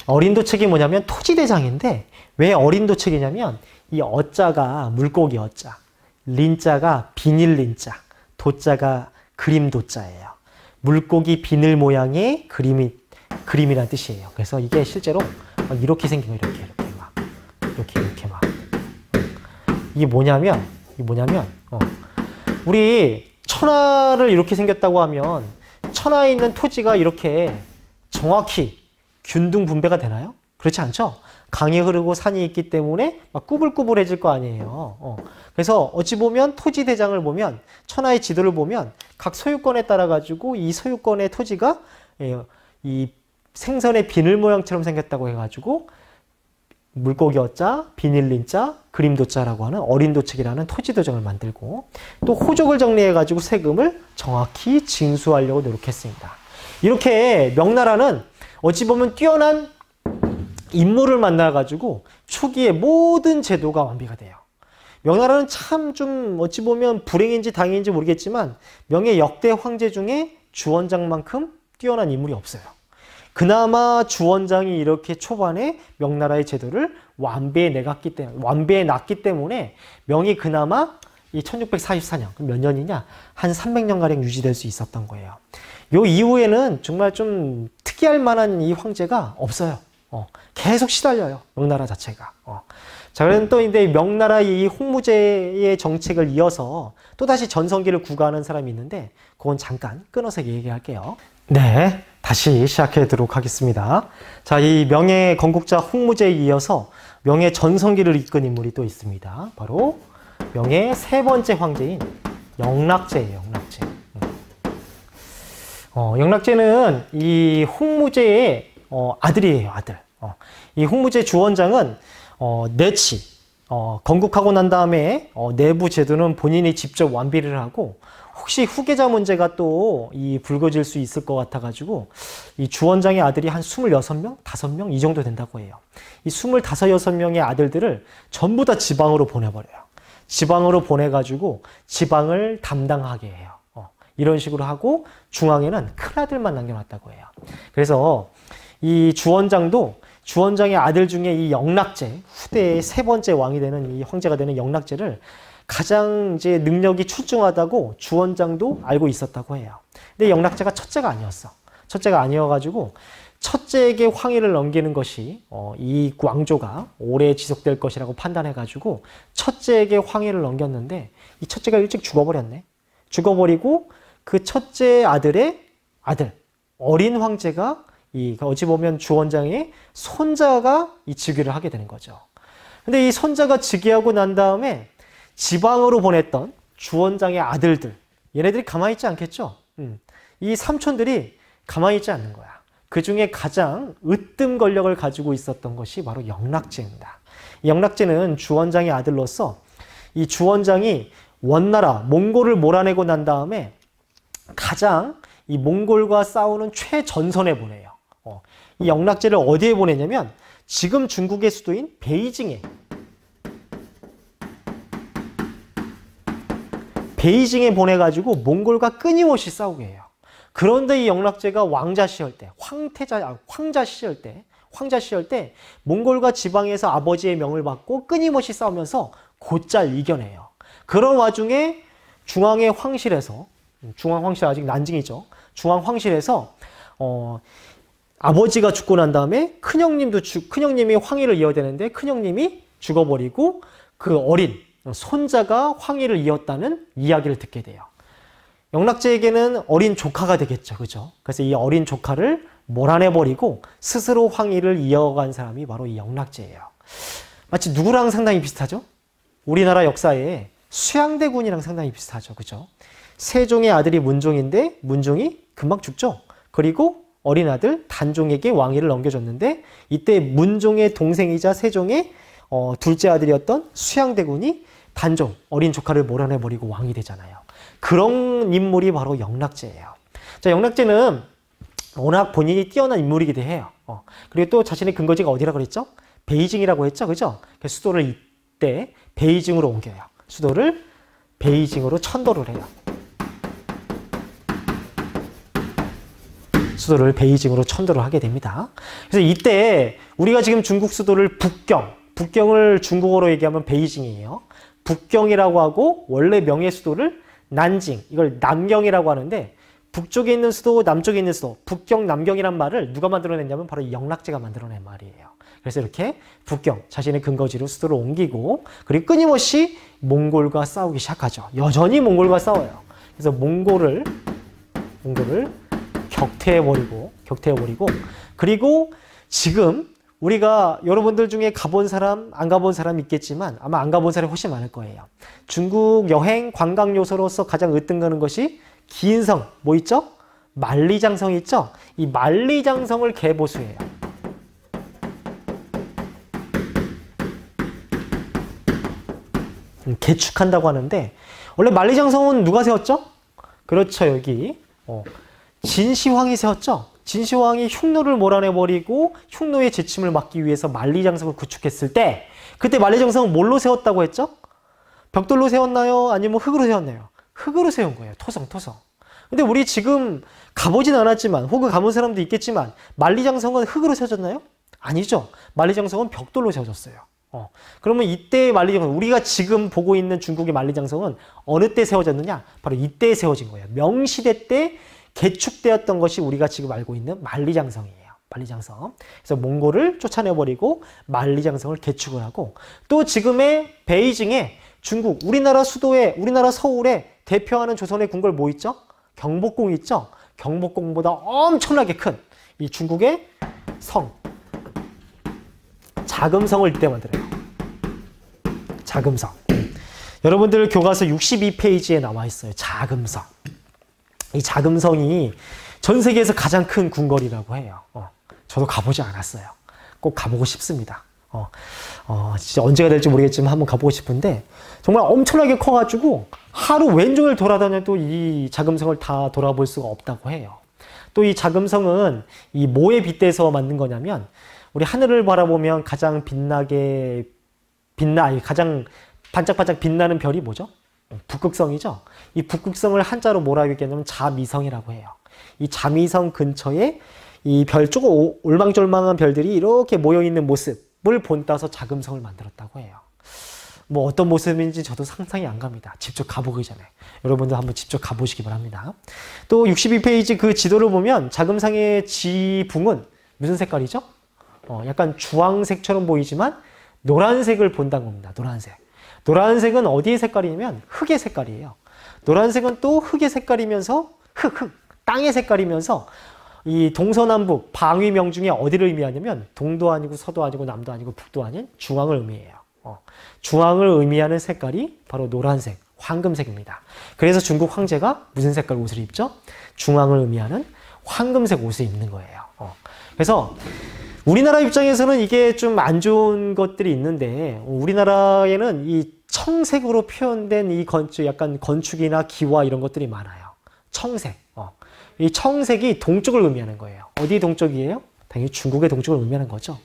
어린도책이 뭐냐면 토지대장인데 왜 어린도책이냐면 이 어자가 물고기 어자, 린자가 비닐린자, 도자가 그림도자예요. 물고기 비늘 모양의 그림이란 뜻이에요. 그래서 이게 실제로 이렇게 생긴 거 이렇게 막 이게 뭐냐면 우리 천하를 이렇게 생겼다고 하면 천하에 있는 토지가 이렇게 정확히 균등 분배가 되나요? 그렇지 않죠? 강이 흐르고 산이 있기 때문에 막 꾸불꾸불해질 거 아니에요. 그래서 어찌 보면 토지 대장을 보면 천하의 지도를 보면 각 소유권에 따라 가지고 이 소유권의 토지가 이 생선의 비늘 모양처럼 생겼다고 해가지고 물고기 어자, 비닐린자, 그림도자라고 하는 어린도책이라는 토지도정을 만들고 또 호족을 정리해가지고 세금을 정확히 징수하려고 노력했습니다. 이렇게 명나라는 어찌 보면 뛰어난 인물을 만나가지고 초기에 모든 제도가 완비가 돼요. 명나라는 참 좀 어찌 보면 불행인지 다행인지 모르겠지만 명의 역대 황제 중에 주원장만큼 뛰어난 인물이 없어요. 그나마 주원장이 이렇게 초반에 명나라의 제도를 완배해 놨기 때문에 명이 그나마 이 1644년, 몇 년이냐? 한 300년가량 유지될 수 있었던 거예요. 요 이후에는 정말 좀 특이할 만한 이 황제가 없어요. 계속 시달려요. 명나라 자체가. 자, 그럼 또 이제 명나라의 이 홍무제의 정책을 이어서 또다시 전성기를 구가하는 사람이 있는데 그건 잠깐 끊어서 얘기할게요. 네, 다시 시작해 보도록 하겠습니다. 자, 이 명의 건국자 홍무제에 이어서 명의 전성기를 이끈 인물이 또 있습니다. 바로 명의 세 번째 황제인 영락제예요. 영락제는 이 홍무제의 아들이에요. 아들. 이 홍무제 주원장은 내치 건국하고 난 다음에 내부 제도는 본인이 직접 완비를 하고 혹시 후계자 문제가 또 이 불거질 수 있을 것 같아가지고 이 주원장의 아들이 한 26명, 5명 이 정도 된다고 해요. 이 25, 6명의 아들들을 전부 다 지방으로 보내버려요. 지방으로 보내가지고 지방을 담당하게 해요. 이런 식으로 하고 중앙에는 큰아들만 남겨놨다고 해요. 그래서 이 주원장의 아들 중에 이 영락제, 후대의 세 번째 왕이 되는 이 황제가 되는 영락제를 가장 이제 능력이 출중하다고 주원장도 알고 있었다고 해요. 근데 영락제가 첫째가 아니었어. 첫째가 아니어가지고 첫째에게 황위를 넘기는 것이 이 왕조가 오래 지속될 것이라고 판단해가지고 첫째에게 황위를 넘겼는데 이 첫째가 일찍 죽어버렸네. 죽어버리고 그 첫째 아들의 아들, 어린 황제가 어찌 보면 주원장의 손자가 이 즉위를 하게 되는 거죠. 근데 이 손자가 즉위하고 난 다음에 지방으로 보냈던 주원장의 아들들, 얘네들이 가만히 있지 않겠죠? 이 삼촌들이 가만히 있지 않는 거야. 그 중에 가장 으뜸 권력을 가지고 있었던 것이 바로 영락제입니다. 영락제는 주원장의 아들로서 이 주원장이 원나라, 몽골을 몰아내고 난 다음에 가장 이 몽골과 싸우는 최전선에 보내요. 이 영락제를 어디에 보내냐면 지금 중국의 수도인 베이징에 보내가지고 몽골과 끊임없이 싸우게 해요. 그런데 이 영락제가 왕자 시절 때, 황자 시절 때 몽골과 지방에서 아버지의 명을 받고 끊임없이 싸우면서 곧잘 이겨내요. 그런 와중에 중앙의 황실에서, 중앙 황실 아직 난징이죠. 중앙 황실에서 아버지가 죽고 난 다음에 큰형님이 황위를 이어야 되는데 큰형님이 죽어버리고 그 어린 손자가 황위를 이었다는 이야기를 듣게 돼요. 영락제에게는 어린 조카가 되겠죠. 그죠? 그래서 이 어린 조카를 몰아내버리고 스스로 황위를 이어간 사람이 바로 이 영락제예요. 마치 누구랑 상당히 비슷하죠? 우리나라 역사에 수양대군이랑 상당히 비슷하죠. 그죠? 세종의 아들이 문종인데 문종이 금방 죽죠. 그리고 어린 아들 단종에게 왕위를 넘겨줬는데 이때 문종의 동생이자 세종의 둘째 아들이었던 수양대군이 단종, 어린 조카를 몰아내버리고 왕이 되잖아요. 그런 인물이 바로 영락제예요. 자, 영락제는 워낙 본인이 뛰어난 인물이기도 해요. 그리고 또 자신의 근거지가 어디라고 그랬죠? 베이징이라고 했죠. 그죠? 그래서 수도를 이때 베이징으로 옮겨요. 수도를 베이징으로 천도를 해요. 수도를 베이징으로 천도를 하게 됩니다. 그래서 이때 우리가 지금 중국 수도를 북경을 중국어로 얘기하면 베이징이에요. 북경이라고 하고 원래 명예 수도를 난징, 이걸 남경이라고 하는데 북쪽에 있는 수도, 남쪽에 있는 수도, 북경, 남경이란 말을 누가 만들어냈냐면 바로 이 영락제가 만들어낸 말이에요. 그래서 이렇게 북경, 자신의 근거지로 수도를 옮기고 그리고 끊임없이 몽골과 싸우기 시작하죠. 여전히 몽골과 싸워요. 그래서 몽골을 격퇴해버리고 그리고 지금 우리가 여러분들 중에 가본 사람, 안 가본 사람 있겠지만 아마 안 가본 사람이 훨씬 많을 거예요. 중국 여행 관광 요소로서 가장 으뜸가는 것이 긴 성, 뭐 있죠? 만리장성이 있죠? 이 만리장성을 개보수해요. 개축한다고 하는데 원래 만리장성은 누가 세웠죠? 그렇죠, 여기 진시황이 세웠죠. 진시황이 흉노를 몰아내버리고 흉노의 재침을 막기 위해서 만리장성을 구축했을 때 그때 만리장성은 뭘로 세웠다고 했죠? 벽돌로 세웠나요? 아니면 흙으로 세웠나요? 흙으로 세운 거예요. 토성. 근데 우리 지금 가보진 않았지만 혹은 가본 사람도 있겠지만 만리장성은 흙으로 세워졌나요? 아니죠. 만리장성은 벽돌로 세워졌어요. 그러면 이때의 만리장성, 우리가 지금 보고 있는 중국의 만리장성은 어느 때 세워졌느냐? 바로 이때 세워진 거예요. 명시대 때 개축되었던 것이 우리가 지금 알고 있는 만리장성이에요. 만리장성. 그래서 몽골을 쫓아내버리고 만리장성을 개축을 하고 또 지금의 베이징에 중국, 우리나라 수도에, 우리나라 서울에 대표하는 조선의 궁궐 뭐 있죠? 경복궁 있죠? 경복궁보다 엄청나게 큰 이 중국의 성, 자금성을 이때 만들어요. 자금성. 여러분들 교과서 62페이지에 나와 있어요. 자금성. 이 자금성이 전 세계에서 가장 큰 궁궐이라고 해요. 저도 가보지 않았어요. 꼭 가보고 싶습니다. 진짜 언제가 될지 모르겠지만 한번 가보고 싶은데 정말 엄청나게 커가지고 하루 왼종일 돌아다녀도 이 자금성을 다 돌아볼 수가 없다고 해요. 또 이 자금성은 이 뭐에 빗대서 만든 거냐면 우리 하늘을 바라보면 가장 가장 반짝반짝 빛나는 별이 뭐죠? 북극성이죠. 이 북극성을 한자로 뭐라고 얘기하냐면 자미성이라고 해요. 이 자미성 근처에 이 별 조금 올망졸망한 별들이 이렇게 모여있는 모습을 본따서 자금성을 만들었다고 해요. 뭐 어떤 모습인지 저도 상상이 안 갑니다. 직접 가보기 전에. 여러분도 한번 직접 가보시기 바랍니다. 또 62페이지 그 지도를 보면 자금성의 지붕은 무슨 색깔이죠? 약간 주황색처럼 보이지만 노란색을 본다는 겁니다. 노란색은 어디의 색깔이냐면 흙의 색깔이에요. 노란색은 또 흙의 색깔이면서 땅의 색깔이면서 이 동서남북 방위명 중에 어디를 의미하냐면 동도 아니고 서도 아니고 남도 아니고 북도 아닌 중앙을 의미해요. 중앙을 의미하는 색깔이 바로 노란색, 황금색입니다. 그래서 중국 황제가 무슨 색깔 옷을 입죠? 중앙을 의미하는 황금색 옷을 입는 거예요. 그래서 우리나라 입장에서는 이게 좀 안 좋은 것들이 있는데 우리나라에는 이 청색으로 표현된 이 건축, 약간 건축이나 기와 이런 것들이 많아요. 청색. 이 청색이 동쪽을 의미하는 거예요. 어디 동쪽이에요? 당연히 중국의 동쪽을 의미하는 거죠.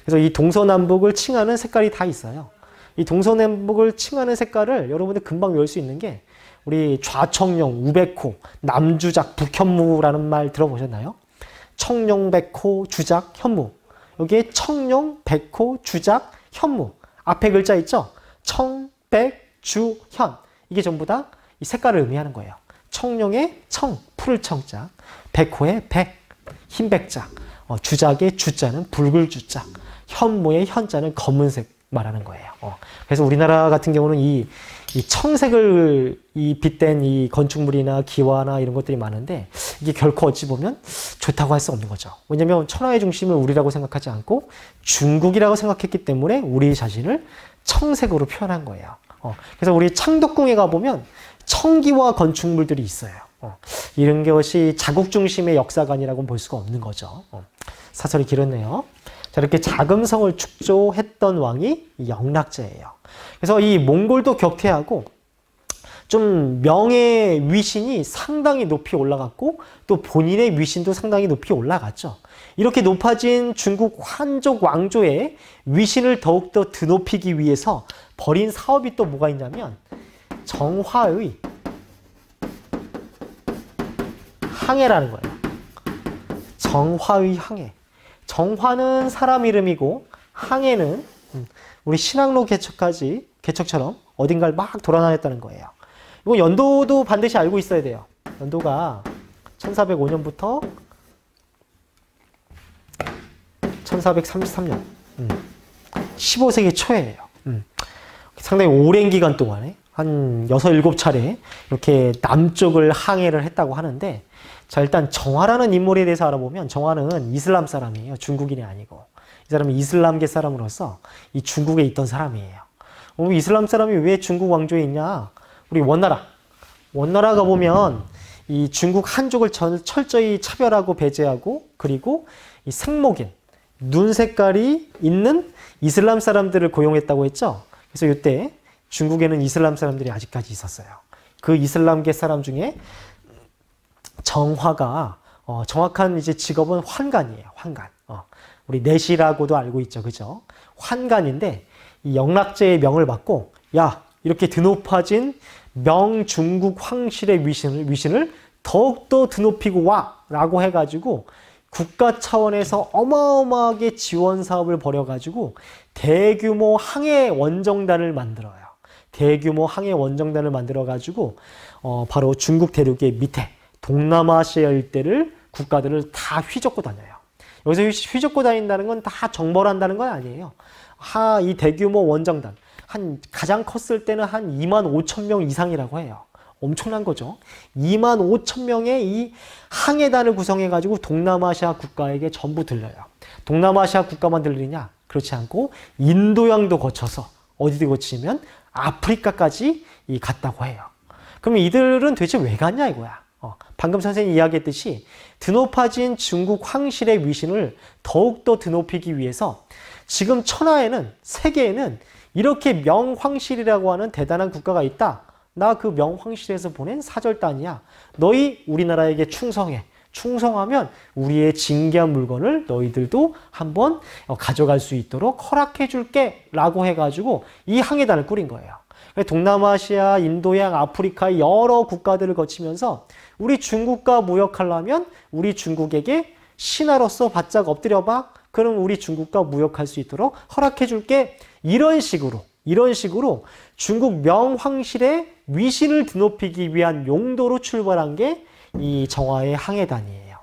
그래서 이 동서남북을 칭하는 색깔이 다 있어요. 이 동서남북을 칭하는 색깔을 여러분들 금방 외울 수 있는 게 우리 좌청룡, 우백호, 남주작, 북현무라는 말 들어보셨나요? 청룡, 백호, 주작, 현무. 여기에 청룡, 백호, 주작, 현무. 앞에 글자 있죠? 청, 백, 주, 현. 이게 전부 다 이 색깔을 의미하는 거예요. 청룡의 청, 푸를 청자, 백호의 백, 흰 백자, 주작의 주자는 붉을 주자, 현모의 현자는 검은색 말하는 거예요. 그래서 우리나라 같은 경우는 이 청색을 빗댄 이 건축물이나 기와나 이런 것들이 많은데 이게 결코 어찌 보면 좋다고 할 수 없는 거죠. 왜냐하면 천하의 중심을 우리라고 생각하지 않고 중국이라고 생각했기 때문에 우리 자신을 청색으로 표현한 거예요. 그래서 우리 창덕궁에 가보면 청기와 건축물들이 있어요. 이런 것이 자국 중심의 역사관이라고는 볼 수가 없는 거죠. 사설이 길었네요. 자, 이렇게 자금성을 축조했던 왕이 영락제예요. 그래서 이 몽골도 격퇴하고 좀 명예 위신이 상당히 높이 올라갔고 또 본인의 위신도 상당히 높이 올라갔죠. 이렇게 높아진 중국 환족 왕조의 위신을 더욱더 드높이기 위해서 벌인 사업이 또 뭐가 있냐면 정화의 항해라는 거예요. 정화의 항해. 정화는 사람 이름이고 항해는 우리 신항로 개척처럼 어딘가를 막 돌아다녔다는 거예요. 이거 연도도 반드시 알고 있어야 돼요. 연도가 1405년부터 1433년 15세기 초예요. 상당히 오랜 기간 동안에 한 6, 7차례 이렇게 남쪽을 항해를 했다고 하는데 자, 일단 정화라는 인물에 대해서 알아보면 정화는 이슬람 사람이에요. 중국인이 아니고. 이 사람은 이슬람계 사람으로서 이 중국에 있던 사람이에요. 이슬람 사람이 왜 중국 왕조에 있냐? 우리 원나라. 원나라 가보면 이 중국 한족을 철저히 차별하고 배제하고 그리고 이 색목인, 눈 색깔이 있는 이슬람 사람들을 고용했다고 했죠. 그래서 이때 중국에는 이슬람 사람들이 아직까지 있었어요. 그 이슬람계 사람 중에 정화가 정확한 이제 직업은 환관이에요. 환관. 우리 내시라고도 알고 있죠. 그죠? 환관인데 이 영락제의 명을 받고 야 이렇게 드높아진 명중국 황실의 위신을 더욱더 드높이고 와 라고 해가지고 국가 차원에서 어마어마하게 지원 사업을 벌여가지고 대규모 항해 원정단을 만들어요. 대규모 항해 원정단을 만들어가지고 바로 중국 대륙의 밑에 동남아시아 일대를 국가들을 다 휘젓고 다녀요. 여기서 휘젓고 다닌다는 건 다 정벌한다는 건 아니에요. 이 대규모 원정단 가장 컸을 때는 한 2만 5천 명 이상이라고 해요. 엄청난 거죠. 2만 5천 명의 이 항해단을 구성해가지고 동남아시아 국가에게 전부 들려요. 동남아시아 국가만 들리냐? 그렇지 않고 인도양도 거쳐서 어디 거치면 아프리카까지 갔다고 해요. 그럼 이들은 도대체 왜 갔냐 이거야. 방금 선생님이 이야기했듯이 드높아진 중국 황실의 위신을 더욱더 드높이기 위해서 지금 천하에는 세계에는 이렇게 명황실이라고 하는 대단한 국가가 있다. 나 그 명황실에서 보낸 사절단이야. 너희 우리나라에게 충성해. 충성하면 우리의 진귀한 물건을 너희들도 한번 가져갈 수 있도록 허락해 줄게 라고 해가지고 이 항해단을 꾸린 거예요. 동남아시아, 인도양, 아프리카의 여러 국가들을 거치면서 우리 중국과 무역하려면 우리 중국에게 신하로서 바짝 엎드려봐. 그럼 우리 중국과 무역할 수 있도록 허락해 줄게. 이런 식으로 중국 명황실의 위신을 드높이기 위한 용도로 출발한 게 이 정화의 항해단이에요.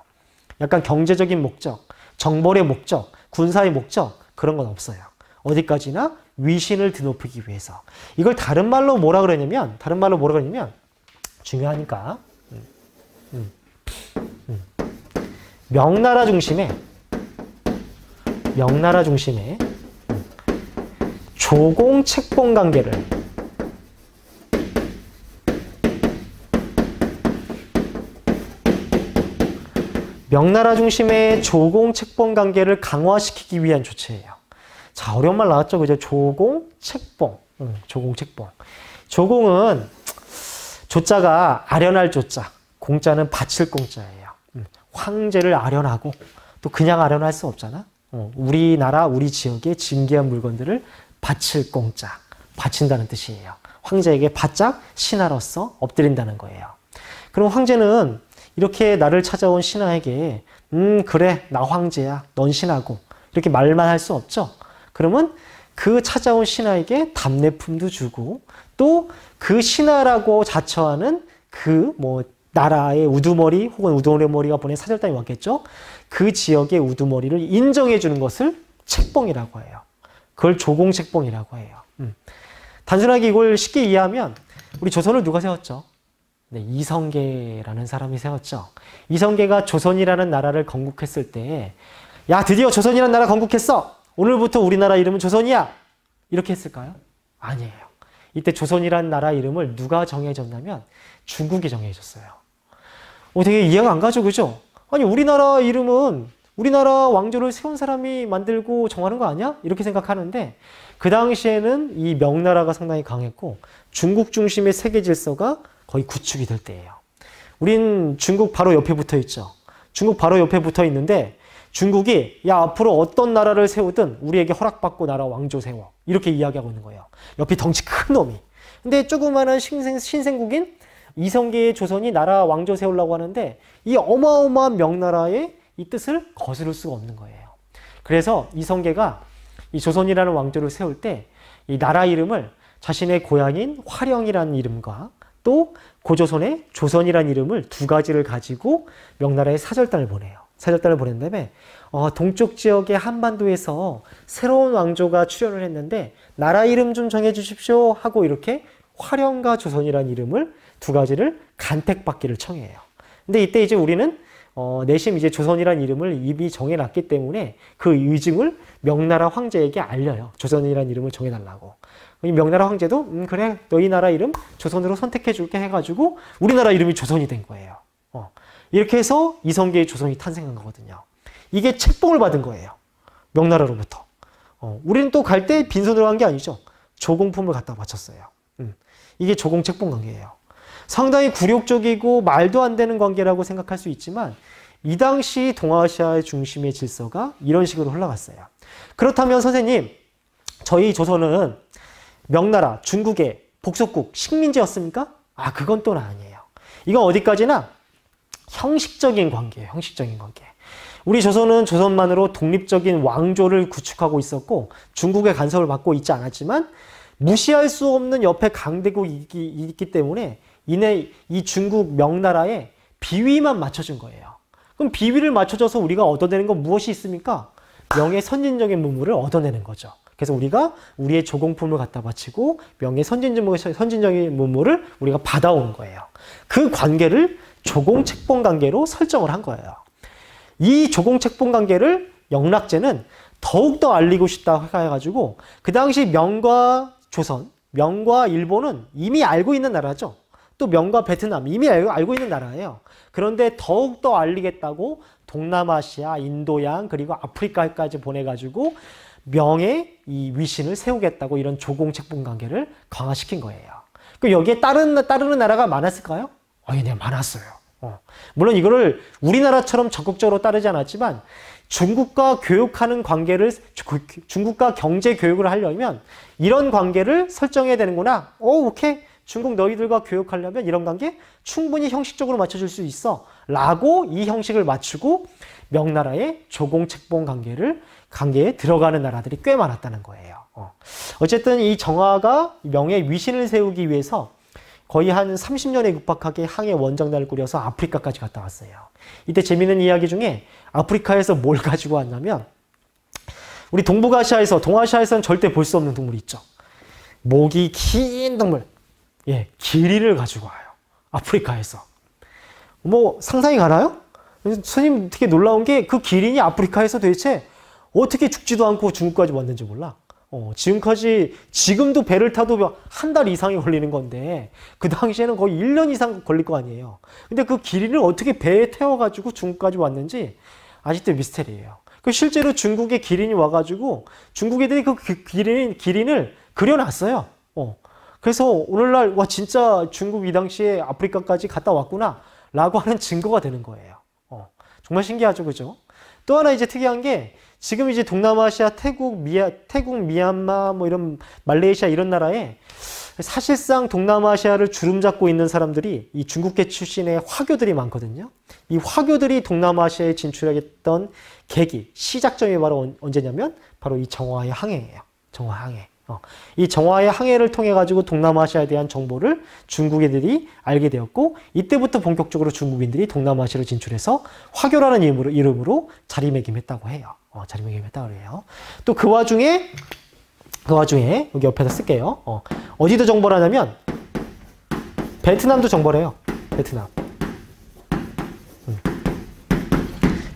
약간 경제적인 목적, 정벌의 목적, 군사의 목적 그런 건 없어요. 어디까지나 위신을 드높이기 위해서. 이걸 다른 말로 뭐라 그러냐면 중요하니까 명나라 중심의 조공 책봉 관계를 명나라 중심의 조공 책봉 관계를 강화시키기 위한 조치예요. 자, 어려운 말 나왔죠? 그죠? 조공 책봉. 조공 책봉. 조공은 조자가 아련할 조자, 공자는 바칠 공자예요. 황제를 아련하고 또 그냥 아련할 수 없잖아. 우리나라, 우리 지역의 진귀한 물건들을 바칠 공자, 바친다는 뜻이에요. 황제에게 바짝 신하로서 엎드린다는 거예요. 그럼 황제는 이렇게 나를 찾아온 신하에게 그래, 나 황제야, 넌 신하고 이렇게 말만 할 수 없죠. 그러면 그 찾아온 신하에게 답례품도 주고 또 그 신하라고 자처하는 그 뭐 나라의 우두머리 혹은 우두머리가 보낸 사절단이 왔겠죠. 그 지역의 우두머리를 인정해 주는 것을 책봉이라고 해요. 그걸 조공책봉이라고 해요. 단순하게 이걸 쉽게 이해하면 우리 조선을 누가 세웠죠? 네, 이성계라는 사람이 세웠죠. 이성계가 조선이라는 나라를 건국했을 때, 야, 드디어 조선이라는 나라 건국했어! 오늘부터 우리나라 이름은 조선이야! 이렇게 했을까요? 아니에요. 이때 조선이라는 나라 이름을 누가 정해줬냐면 중국이 정해줬어요. 되게 이해가 안 가죠, 그죠? 아니, 우리나라 이름은 우리나라 왕조를 세운 사람이 만들고 정하는 거 아니야? 이렇게 생각하는데 그 당시에는 이 명나라가 상당히 강했고 중국 중심의 세계 질서가 거의 구축이 될 때예요. 우린 중국 바로 옆에 붙어 있죠. 중국 바로 옆에 붙어 있는데 중국이 야 앞으로 어떤 나라를 세우든 우리에게 허락받고 나라 왕조 세워. 이렇게 이야기하고 있는 거예요. 옆에 덩치 큰 놈이. 근데 조그마한 신생국인 이성계의 조선이 나라 왕조 세우려고 하는데 이 어마어마한 명나라의 이 뜻을 거스를 수가 없는 거예요. 그래서 이성계가 이 조선이라는 왕조를 세울 때 이 나라 이름을 자신의 고향인 화령이라는 이름과 또 고조선의 조선이라는 이름을 두 가지를 가지고 명나라에 사절단을 보내요. 사절단을 보낸 다음에 동쪽 지역의 한반도에서 새로운 왕조가 출현을 했는데 나라 이름 좀 정해주십시오 하고 이렇게 화령과 조선이라는 이름을 두 가지를 간택받기를 청해요. 근데 이때 이제 우리는 내심 이제 조선이라는 이름을 이미 정해놨기 때문에 그 의중을 명나라 황제에게 알려요. 조선이라는 이름을 정해달라고. 이 명나라 황제도 그래 너희 나라 이름 조선으로 선택해줄게 해가지고 우리나라 이름이 조선이 된 거예요. 이렇게 해서 이성계의 조선이 탄생한 거거든요. 이게 책봉을 받은 거예요. 명나라로부터. 우리는 또 갈 때 빈손으로 간 게 아니죠. 조공품을 갖다 바쳤어요. 이게 조공책봉 관계예요. 상당히 굴욕적이고 말도 안 되는 관계라고 생각할 수 있지만 이 당시 동아시아의 중심의 질서가 이런 식으로 흘러갔어요. 그렇다면 선생님, 저희 조선은 명나라, 중국의 복속국, 식민지였습니까? 그건 또 아니에요. 이건 어디까지나 형식적인 관계예요. 형식적인 관계. 우리 조선은 조선만으로 독립적인 왕조를 구축하고 있었고 중국의 간섭을 받고 있지 않았지만 무시할 수 없는 옆에 강대국이 있기 때문에 이내 이 중국 명나라에 비위만 맞춰준 거예요. 그럼 비위를 맞춰줘서 우리가 얻어내는 건 무엇이 있습니까? 명예 선진적인 문물을 얻어내는 거죠. 그래서 우리가 우리의 조공품을 갖다 바치고 명예 선진적인 문물을 우리가 받아온 거예요. 그 관계를 조공책봉 관계로 설정을 한 거예요. 이 조공책봉 관계를 영락제는 더욱더 알리고 싶다 해가지고 그 당시 명과 조선, 명과 일본은 이미 알고 있는 나라죠. 또 명과 베트남 이미 알고 있는 나라예요. 그런데 더욱더 알리겠다고 동남아시아, 인도양 그리고 아프리카까지 보내가지고 명의 이 위신을 세우겠다고 이런 조공책봉 관계를 강화시킨 거예요. 그 여기에 따르는 나라가 많았을까요? 네, 많았어요. 물론 이거를 우리나라처럼 적극적으로 따르지 않았지만 중국과 교육하는 관계를 중국과 경제 교육을 하려면 이런 관계를 설정해야 되는구나. 오케이. 중국 너희들과 교육하려면 이런 관계 충분히 형식적으로 맞춰줄 수 있어. 라고 이 형식을 맞추고 명나라의 조공책봉 관계에 들어가는 나라들이 꽤 많았다는 거예요. 어쨌든 이 정화가 명의 위신을 세우기 위해서 거의 한 30년에 육박하게 항해 원정단을 꾸려서 아프리카까지 갔다 왔어요. 이때 재미있는 이야기 중에 아프리카에서 뭘 가지고 왔냐면 우리 동아시아에서는 절대 볼 수 없는 동물이 있죠. 목이 긴 동물. 기린을 가지고 와요. 아프리카에서. 상상이 가나요? 선생님 되게 놀라운 게 그 기린이 아프리카에서 도대체 어떻게 죽지도 않고 중국까지 왔는지 몰라. 지금도 배를 타도 한 달 이상이 걸리는 건데 그 당시에는 거의 1년 이상 걸릴 거 아니에요. 근데 그 기린을 어떻게 배에 태워가지고 중국까지 왔는지 아직도 미스테리예요. 실제로 중국에 기린이 와가지고 중국 애들이 그 기린을 그려놨어요. 그래서 오늘날 와 진짜 중국 이 당시에 아프리카까지 갔다 왔구나 라고 하는 증거가 되는 거예요. 정말 신기하죠, 그죠? 또 하나 이제 특이한 게 지금 이제 동남아시아, 태국, 미얀마, 이런 말레이시아 이런 나라에 사실상 동남아시아를 주름잡고 있는 사람들이 이 중국계 출신의 화교들이 많거든요. 이 화교들이 동남아시아에 진출하겠던 계기, 시작점이 바로 언제냐면 바로 이 정화의 항해예요. 정화 항해. 이 정화의 항해를 통해 가지고 동남아시아에 대한 정보를 중국 애들이 알게 되었고 이때부터 본격적으로 중국인들이 동남아시아로 진출해서 화교라는 이름으로 자리매김했다고 해요. 자리매김했다고 해요. 또 그 와중에 여기 옆에다 쓸게요. 어디도 정보를 하냐면 베트남도 정보를 해요. 베트남.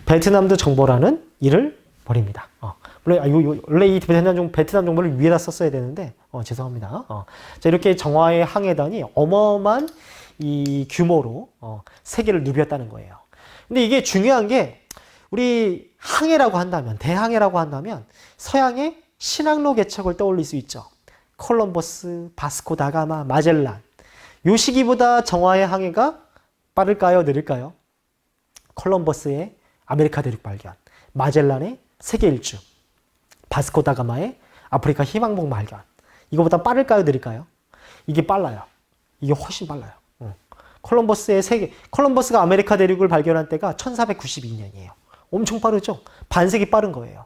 베트남도 정보라는 일을 벌입니다. 원래 이 베트남 정보를 위에다 썼어야 되는데, 죄송합니다. 자, 이렇게 정화의 항해단이 어마어마한 이 규모로, 세계를 누볐다는 거예요. 근데 이게 중요한 게, 우리 항해라고 한다면, 대항해라고 한다면, 서양의 신항로 개척을 떠올릴 수 있죠. 콜럼버스, 바스코 다가마, 마젤란. 요 시기보다 정화의 항해가 빠를까요? 느릴까요? 콜럼버스의 아메리카 대륙 발견, 마젤란의 세계 일주, 바스코 다가마의 아프리카 희망봉 발견. 이거보다 빠를까요? 느릴까요? 이게 빨라요. 이게 훨씬 빨라요. 콜럼버스가 아메리카 대륙을 발견한 때가 1492년이에요. 엄청 빠르죠? 반세기 빠른 거예요.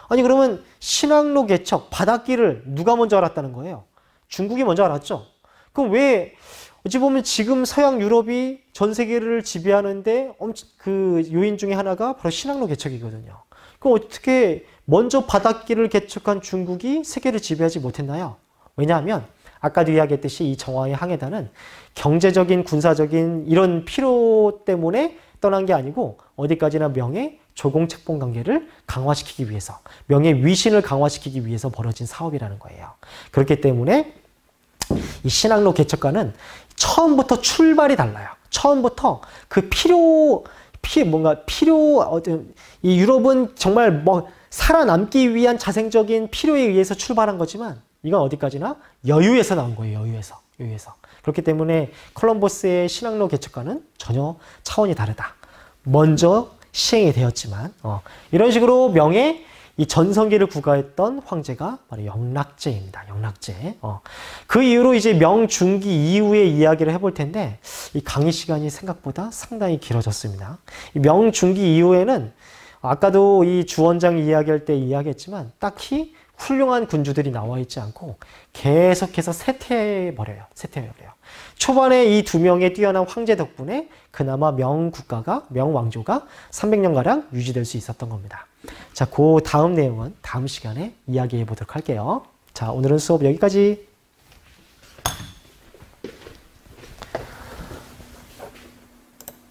아니 그러면 신항로 개척, 바닷길을 누가 먼저 알았다는 거예요? 중국이 먼저 알았죠? 그럼 왜 어찌 보면 지금 서양 유럽이 전 세계를 지배하는데 그 요인 중에 하나가 바로 신항로 개척이거든요. 그럼 어떻게 먼저 바닷길을 개척한 중국이 세계를 지배하지 못했나요? 왜냐하면 아까도 이야기했듯이 이 정화의 항해단은 경제적인, 군사적인 이런 필요 때문에 떠난 게 아니고 어디까지나 명예, 조공책봉 관계를 강화시키기 위해서, 명예 위신을 강화시키기 위해서 벌어진 사업이라는 거예요. 그렇기 때문에 이 신항로 개척과는 처음부터 출발이 달라요. 처음부터 그 이 유럽은 정말 살아남기 위한 자생적인 필요에 의해서 출발한 거지만 이건 어디까지나 여유에서 나온 거예요. 여유에서. 그렇기 때문에 콜럼버스의 신항로 개척과는 전혀 차원이 다르다. 먼저 시행이 되었지만 이런 식으로 명예 이 전성기를 구가했던 황제가 바로 영락제입니다. 영락제. 그 이후로 이제 명중기 이후의 이야기를 해볼 텐데 이 강의 시간이 생각보다 상당히 길어졌습니다. 이 명중기 이후에는 아까도 이 주원장 이야기할 때 이야기했지만 딱히 훌륭한 군주들이 나와 있지 않고 계속해서 쇠퇴해버려요. 초반에 이 두 명의 뛰어난 황제 덕분에 그나마 명왕조가 300년가량 유지될 수 있었던 겁니다. 자, 그 다음 내용은 다음 시간에 이야기해 보도록 할게요. 자, 오늘은 수업 여기까지.